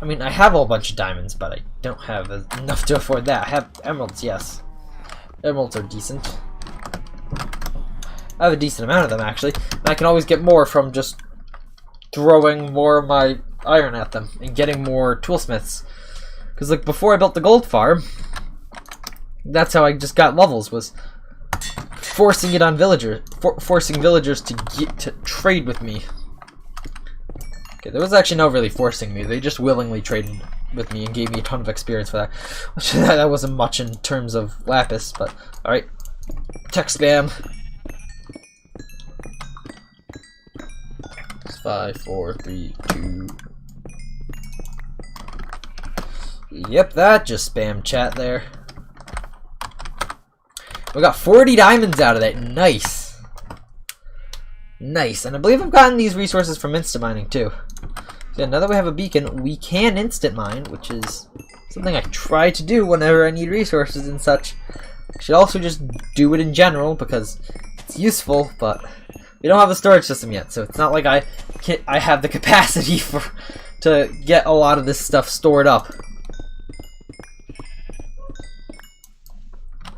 I mean, I have a whole bunch of diamonds, but I don't have enough to afford that. I have emeralds, yes. Emeralds are decent. I have a decent amount of them, actually. And I can always get more from just throwing more of my iron at them and getting more toolsmiths. Because, like, before I built the gold farm, that's how I just got levels, was forcing it on villagers, forcing villagers to trade with me. Okay, there was actually no really forcing me. They just willingly traded with me and gave me a ton of experience for that. Which that wasn't much in terms of lapis, but alright. Tech spam. 5, 4, 3, 2. Yep, that just spam chat there. We got 40 diamonds out of that. Nice. Nice. And I believe I've gotten these resources from instant mining too. So yeah, now that we have a beacon, we can instant mine, which is something I try to do whenever I need resources and such. I should also just do it in general because it's useful, but we don't have a storage system yet, so it's not like I have the capacity to get a lot of this stuff stored up.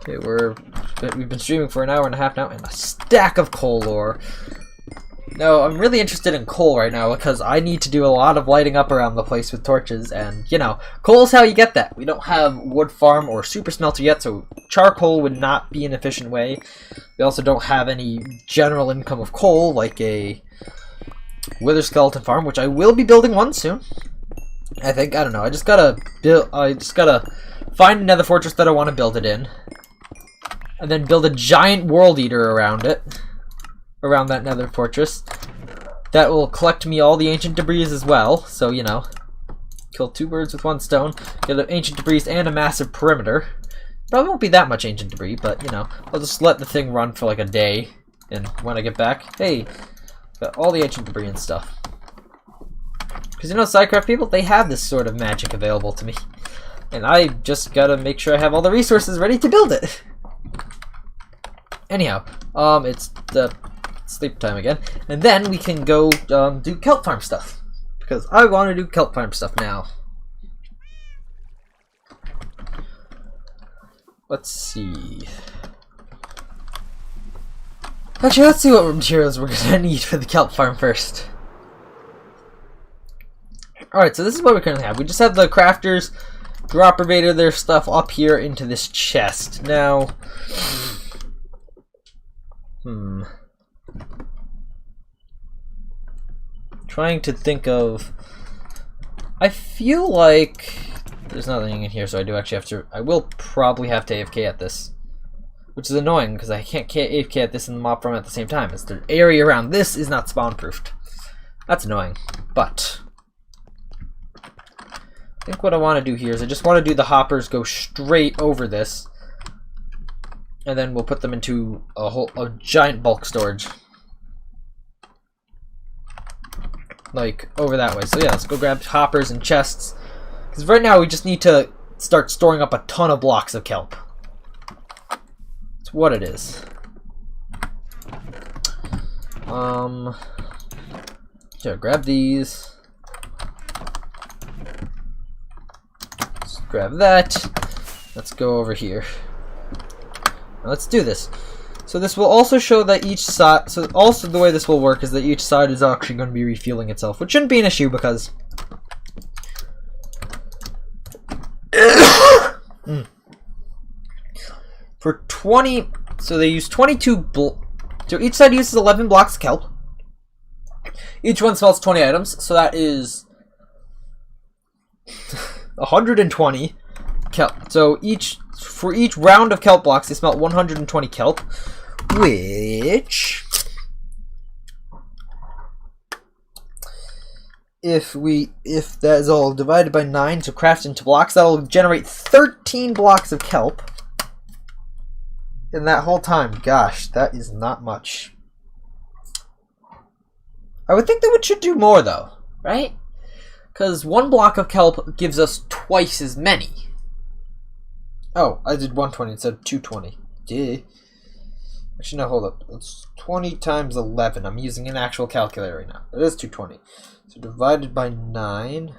Okay, we've been streaming for an hour and a half now, and a stack of coal ore. No, I'm really interested in coal right now because I need to do a lot of lighting up around the place with torches, and you know, coal is how you get that. We don't have wood farm or super smelter yet, so charcoal would not be an efficient way. We also don't have any general income of coal like a wither skeleton farm, which I will be building one soon. I think, I don't know, I just gotta find another fortress that I want to build it in, and then build a giant world eater around it. Around that nether fortress. That will collect me all the ancient debris as well, so, you know, kill 2 birds with 1 stone, get an ancient debris and a massive perimeter. Probably won't be that much ancient debris, but, you know, I'll just let the thing run for like a day, and when I get back, hey, got all the ancient debris and stuff. Because, you know, Sidecraft people, they have this sort of magic available to me, and I just gotta make sure I have all the resources ready to build it. Anyhow, it's the sleep time again, and then we can go do kelp farm stuff, because I want to do kelp farm stuff now. Let's see. Actually, let's see what materials we're gonna need for the kelp farm first. Alright, so this is what we currently have. We just have the crafters drop their stuff up here into this chest. Now, trying to think of, I feel like there's nothing in here, so I do actually have to, I will probably have to AFK at this, which is annoying because I can't AFK at this and the mob farm at the same time, as the area around this is not spawn proofed. That's annoying, but I think what I want to do here is I just want to do the hoppers go straight over this, and then we'll put them into a giant bulk storage. Like, over that way. So yeah, let's go grab hoppers and chests. Because right now we just need to start storing up a ton of blocks of kelp. That's what it is. So grab these. Let's grab that. Let's go over here. Now let's do this. So this will also show that each side, so also the way this will work is that each side is actually going to be refueling itself, which shouldn't be an issue because for 20, so they use 22, so each side uses 11 blocks of kelp. Each one smelts 20 items, so that is 120 kelp. So for each round of kelp blocks, they smelt 120 kelp, which, if that is all divided by 9 to craft into blocks, that'll generate 13 blocks of kelp in that whole time. Gosh, that is not much. I would think that we should do more, though, right? Because 1 block of kelp gives us twice as many. Oh, I did 120 instead of 220. Duh. Actually, no, hold up. It's 20 times 11. I'm using an actual calculator right now. It is 220. So divided by 9.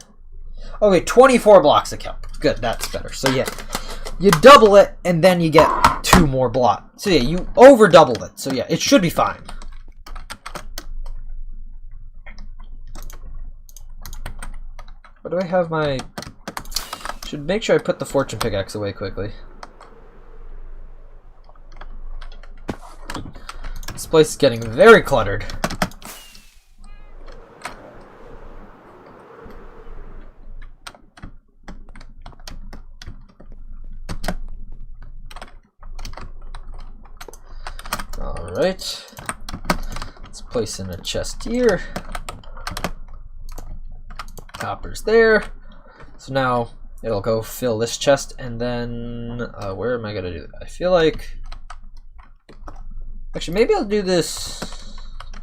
Okay, 24 blocks of kelp. Good, that's better. So yeah, you double it, and then you get 2 more blocks. So yeah, you over doubled it. So yeah, it should be fine. What do I have my... Should make sure I put the fortune pickaxe away quickly. This place is getting very cluttered. Alright. Let's place in a chest here. Copper's there. So now it'll go fill this chest, and then where am I gonna do that? I feel like actually maybe I'll do this,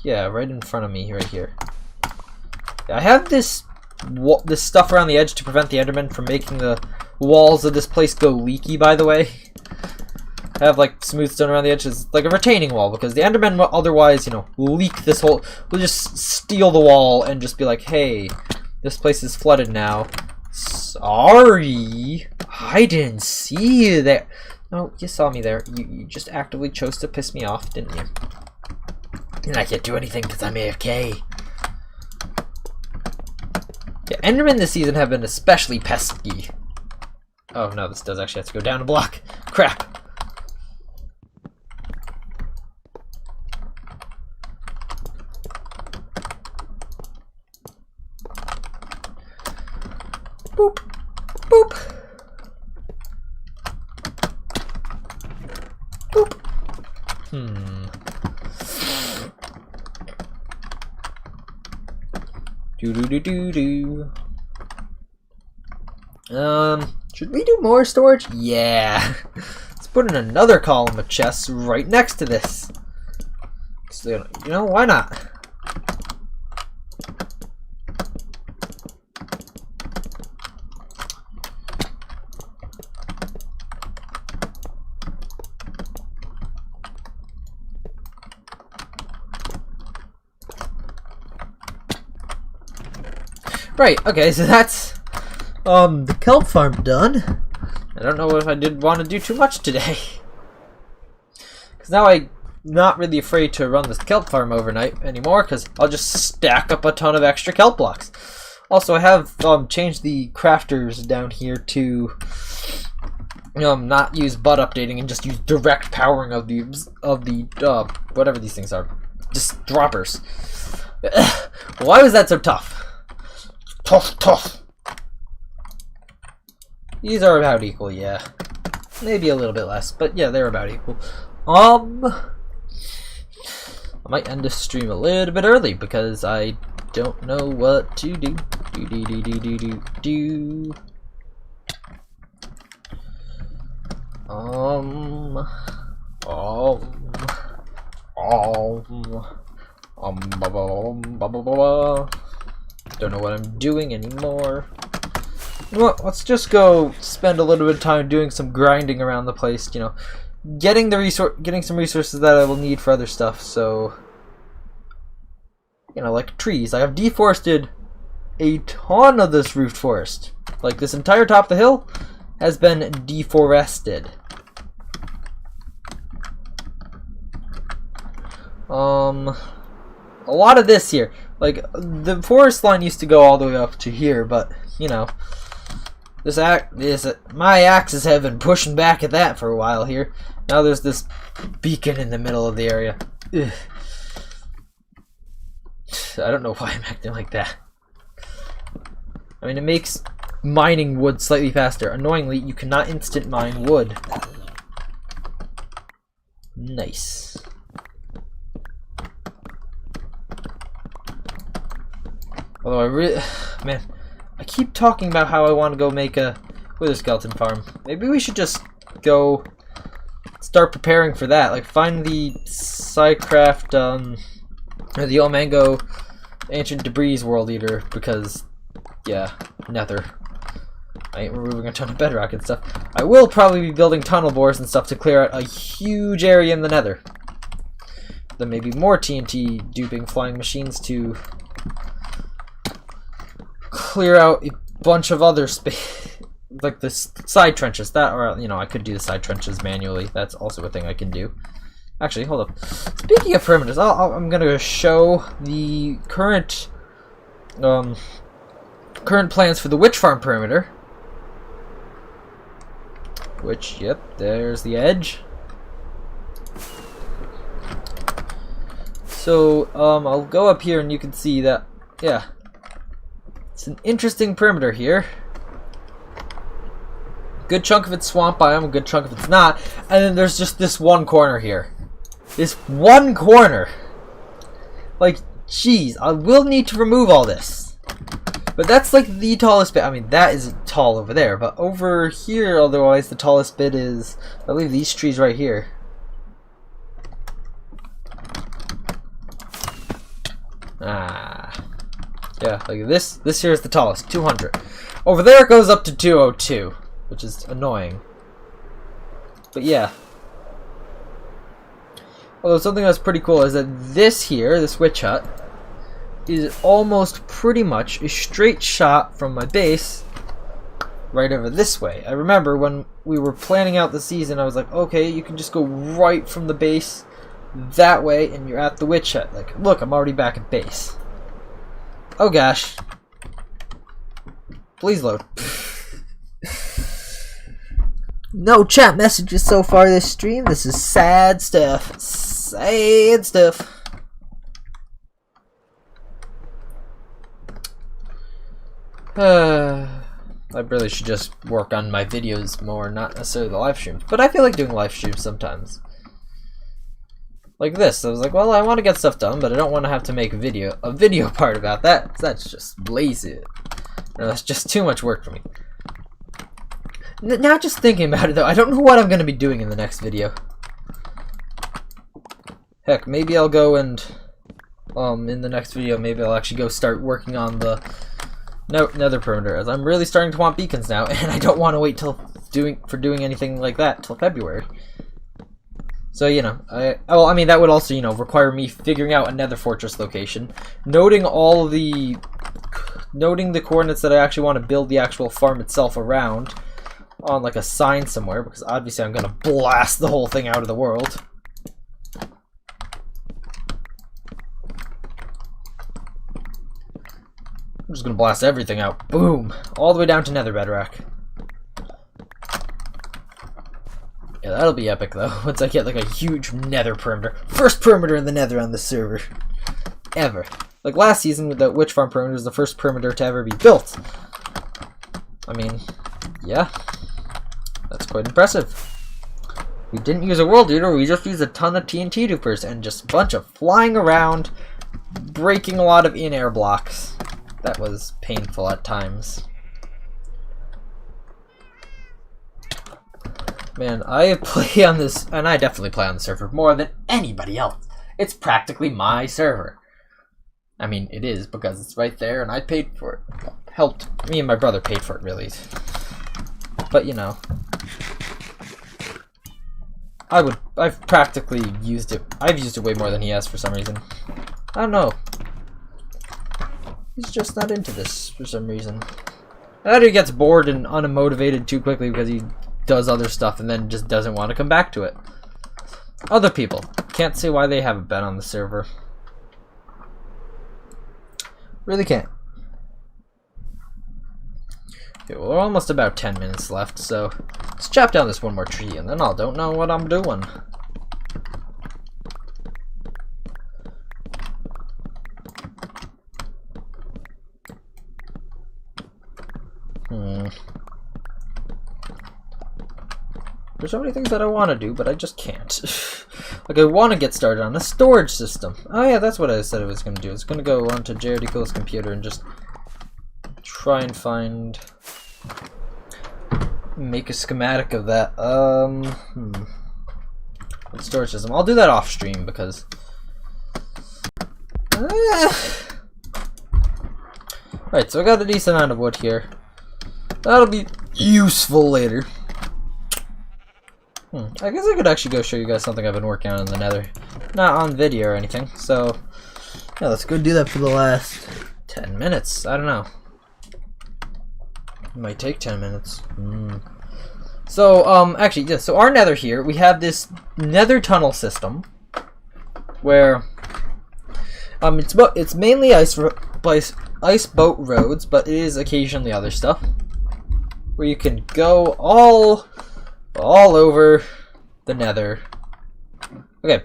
yeah, right in front of me right here. Yeah, I have this stuff around the edge to prevent the Enderman from making the walls of this place go leaky, by the way. I have like smooth stone around the edges, like a retaining wall, because the Enderman will otherwise, you know, leak this whole, will just steal the wall and just be like, hey, this place is flooded now. Sorry, I didn't see you there. No, you saw me there. You just actively chose to piss me off, didn't you? And I can't do anything because I'm AFK. Yeah, Endermen this season have been especially pesky. Oh no, this does actually have to go down a block. Crap. Boop. Boop. Boop. Do. Should we do more storage? Yeah. Let's put in another column of chests right next to this. So, you know, why not? Right, okay, so that's the kelp farm done. I don't know if I did want to do too much today. Because now I'm not really afraid to run this kelp farm overnight anymore, because I'll just stack up a ton of extra kelp blocks. Also, I have changed the crafters down here to not use butt updating and just use direct powering of the whatever these things are. Just droppers. Why was that so tough? Tough. These are about equal, yeah. Maybe a little bit less, but yeah, they're about equal. I might end this stream a little bit early because I don't know what to do. Don't know what I'm doing anymore. You know what? Let's just go spend a little bit of time doing some grinding around the place. You know, getting some resources that I will need for other stuff. So, you know, like trees. I have deforested a ton of this roofed forest. Like this entire top of the hill has been deforested. A lot of this here. Like, the forest line used to go all the way up to here, but, you know, my axes have been pushing back at that for a while here. Now there's this beacon in the middle of the area. Ugh. I don't know why I'm acting like that. I mean, it makes mining wood slightly faster. Annoyingly, you cannot instant mine wood. Nice. Although I really... Man, I keep talking about how I want to go make a wither skeleton farm. Maybe we should just go start preparing for that. Like, find the Psycraft, or the Omango Ancient Debris World Eater, because, yeah, Nether. I ain't removing a ton of bedrock and stuff. I will probably be building tunnel bores and stuff to clear out a huge area in the Nether. Then maybe more TNT duping flying machines to clear out a bunch of other space, like the side trenches. That, or you know, I could do the side trenches manually. That's also a thing I can do. Actually, hold up. Speaking of perimeters, I'm gonna show the current plans for the witch farm perimeter. Which, yep, there's the edge. So, I'll go up here and you can see that, yeah, it's an interesting perimeter here. Good chunk of it's swamp biome, a good chunk of it's not, and then there's just this one corner here. This one corner. Like, jeez, I will need to remove all this. But that's like the tallest bit. I mean, that is tall over there, but over here, otherwise, the tallest bit is, I believe, these trees right here. Ah. Yeah, like this here is the tallest, 200. Over there it goes up to 202, which is annoying. But yeah. Although something that's pretty cool is that this here, this witch hut, is almost pretty much a straight shot from my base right over this way. I remember when we were planning out the season, I was like, okay, you can just go right from the base that way and you're at the witch hut. Like, look, I'm already back at base. Oh gosh. Please load. No chat messages so far this stream. This is sad stuff. Sad stuff. I really should just work on my videos more, not necessarily the live streams. But I feel like doing live streams sometimes. Like this. I was like, well, I want to get stuff done, but I don't want to have to make a video part about that. That's just lazy. That's just too much work for me. Now just thinking about it though, I don't know what I'm going to be doing in the next video. Heck, maybe I'll go and in the next video, maybe I'll actually go start working on the Nether perimeter, as I'm really starting to want beacons now, and I don't want to wait till doing anything like that till February. So, you know, I mean, that would also, you know, require me figuring out a Nether fortress location, noting the coordinates that I actually want to build the actual farm itself around on like a sign somewhere, because obviously I'm gonna blast the whole thing out of the world. I'm just gonna blast everything out. Boom! All the way down to Nether bedrock. Yeah, that'll be epic though, once I get like a huge Nether perimeter. First perimeter in the Nether on this server. Ever. Like last season with the Witch Farm perimeter was the first perimeter to ever be built. I mean, yeah. That's quite impressive. We didn't use a world eater, we just used a ton of TNT dupers and just a bunch of flying around, breaking a lot of in-air blocks. That was painful at times. Man, I play on this, and I definitely play on the server more than anybody else. It's practically my server. I mean, it is because it's right there and I paid for it. Helped, me and my brother paid for it, really. But, you know. I've practically used it. I've used it way more than he has for some reason. I don't know. He's just not into this for some reason. Either he gets bored and unmotivated too quickly because he does other stuff and then just doesn't want to come back to it. Other people. Can't see why they haven't been on the server. Really can't. Okay, well, we're almost about 10 minutes left, so let's chop down this one more tree and then I don't know what I'm doing. There's so many things that I want to do, but I just can't. Like, I want to get started on a storage system. Oh yeah, that's what I said I was going to do. I was going to go onto Jared Eco's computer and just try and make a schematic of that. Storage system. I'll do that off stream because right, so I got a decent amount of wood here. That'll be useful later. I guess I could actually go show you guys something I've been working on in the nether. Not on video or anything, so yeah, let's go do that for the last 10 minutes. I don't know. It might take 10 minutes. So, actually, yeah, so our nether here, we have this nether tunnel system where it's mainly ice boat roads, but it is occasionally other stuff where you can go all over the nether. Okay,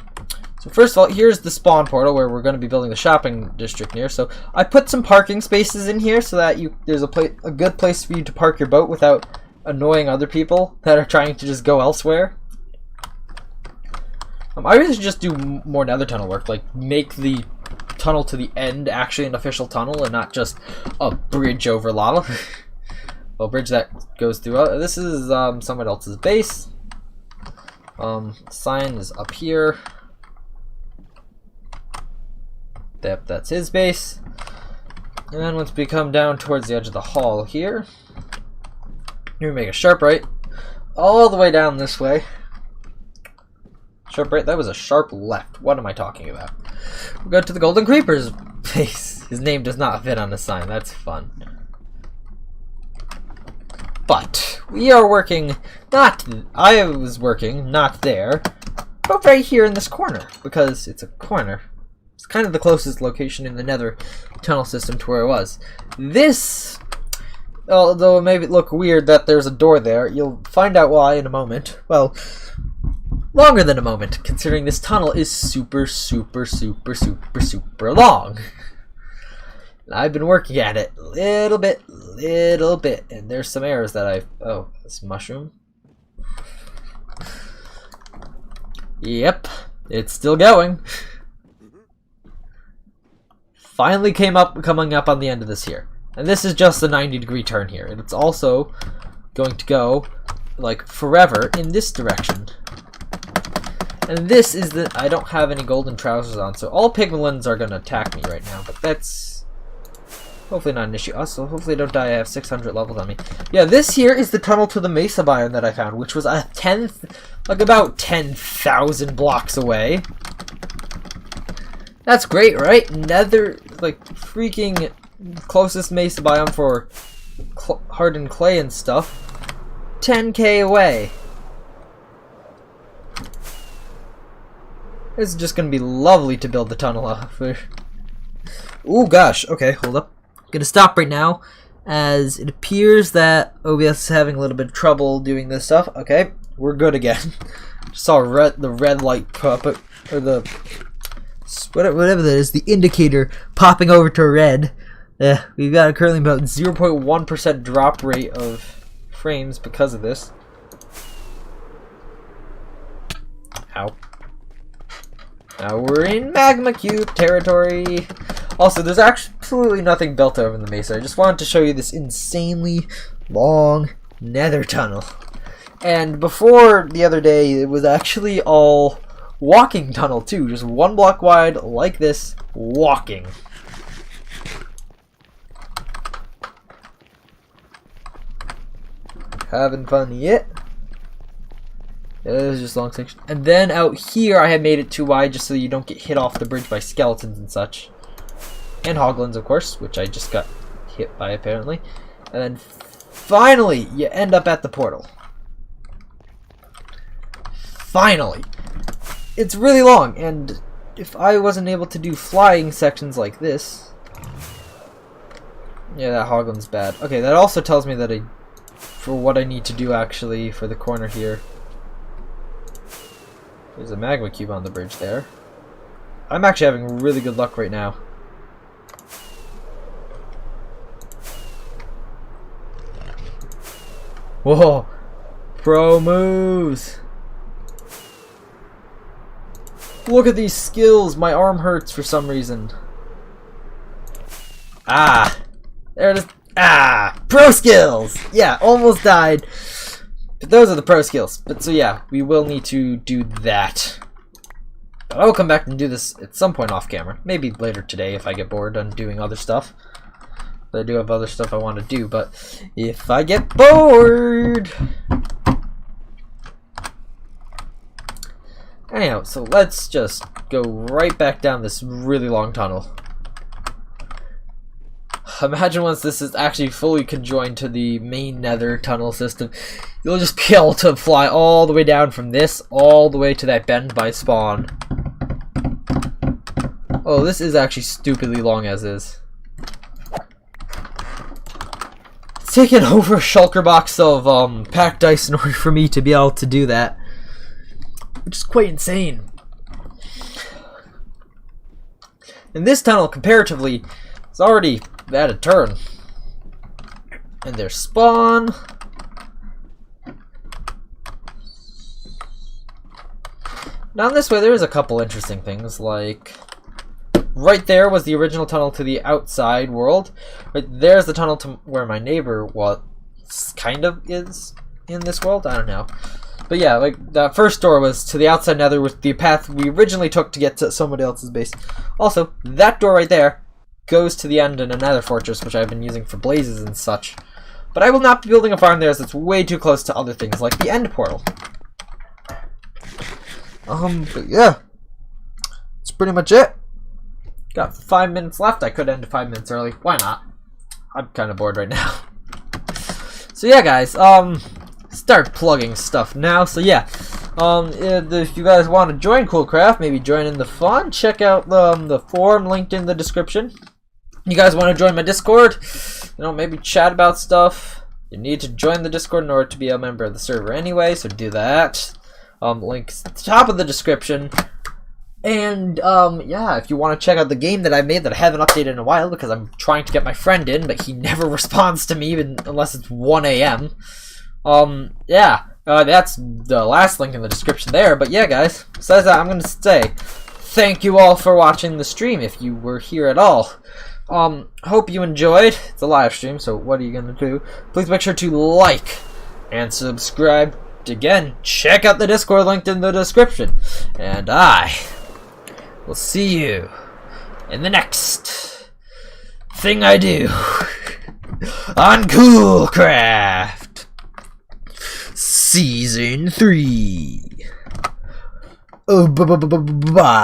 so first of all, here's the spawn portal where we're going to be building the shopping district near. So I put some parking spaces in here so that there's a good place for you to park your boat without annoying other people that are trying to just go elsewhere. I really should just do more nether tunnel work, like make the tunnel to the end actually an official tunnel and not just a bridge over lava. A bridge that goes through. This is someone else's base. Sign is up here. Yep, that's his base. And then once we come down towards the edge of the hall here, we make a sharp right all the way down this way. Sharp right? That was a sharp left. What am I talking about? We go to the Golden Creeper's base. His name does not fit on the sign. That's fun. But we are working I was working not there, but right here in this corner, because it's a corner. It's kind of the closest location in the nether tunnel system to where it was. This, although it may look weird that there's a door there, you'll find out why in a moment. Well, longer than a moment, considering this tunnel is super long. I've been working at it little bit, and there's some errors that oh, this mushroom. Yep, it's still going. Finally coming up on the end of this here. And this is just a 90-degree turn here. And it's also going to go, like, forever in this direction. And this is I don't have any golden trousers on, so all piglins are going to attack me right now, but that's hopefully not an issue. Also, hopefully I don't die. I have 600 levels on me. Yeah, this here is the tunnel to the mesa biome that I found, which was about 10,000 blocks away. That's great, right? Nether, like, freaking closest mesa biome for hardened clay and stuff. 10k away. This is just gonna be lovely to build the tunnel out for. Ooh, gosh. Okay, hold up. I'm gonna stop right now, as it appears that OBS is having a little bit of trouble doing this stuff. Okay, we're good again. Just saw the red light pop up, or the whatever that is, the indicator popping over to red. We've got currently about 0.1% drop rate of frames because of this. Ow. Now we're in magma cube territory. Also, there's absolutely nothing built over in the mesa. I just wanted to show you this insanely long nether tunnel. And before the other day, it was actually all walking tunnel too. Just 1 block wide, like this, walking. Having fun yet? It was just a long section. And then out here, I had made it too wide just so you don't get hit off the bridge by skeletons and such. And hoglins, of course, which I just got hit by, apparently. And then finally, you end up at the portal. Finally. It's really long, and if I wasn't able to do flying sections like this... Yeah, that hoglin's bad. Okay, that also tells me that for what I need to do, actually, for the corner here. There's a magma cube on the bridge there. I'm actually having really good luck right now. Whoa. Pro moves. Look at these skills. My arm hurts for some reason. Ah. There it is. Ah. Pro skills. Yeah, almost died. But those are the pro skills. But so yeah, we will need to do that. But I'll come back and do this at some point off camera. Maybe later today if I get bored on doing other stuff. But I do have other stuff I want to do. But if I get bored... Anyhow, so let's just go right back down this really long tunnel. Imagine once this is actually fully conjoined to the main nether tunnel system, you'll just be able to fly all the way down from this, all the way to that bend by spawn. Oh, this is actually stupidly long as is. It's taken over a shulker box of packed ice in order for me to be able to do that. Which is quite insane. And this tunnel, comparatively, is already at a turn. And there's spawn. Down this way, there is a couple interesting things, like... Right there was the original tunnel to the outside world. Right there's the tunnel to where my neighbor was, kind of is in this world. I don't know. But yeah, like, that first door was to the outside nether with the path we originally took to get to somebody else's base. Also, that door right there goes to the end in another fortress, which I've been using for blazes and such. But I will not be building a farm there as it's way too close to other things, like the end portal. But yeah. That's pretty much it. Got 5 minutes left. I could end 5 minutes early. Why not? I'm kind of bored right now. So yeah, guys, start plugging stuff now. So yeah, if you guys want to join Coolcraft, maybe join in the fun, check out the forum linked in the description. You guys want to join my Discord, you know, maybe chat about stuff, you need to join the Discord in order to be a member of the server anyway, so do that. Links at the top of the description. And yeah, if you want to check out the game that I made that I haven't updated in a while because I'm trying to get my friend in, but he never responds to me even unless it's 1 AM. Yeah, that's the last link in the description there. But yeah, guys, besides that, I'm going to say thank you all for watching the stream if you were here at all. Hope you enjoyed. It's a live stream, so what are you going to do? Please make sure to like and subscribe. Again, check out the Discord linked in the description. And I will see you in the next thing I do on Coolcraft Season 3. Oh, bye.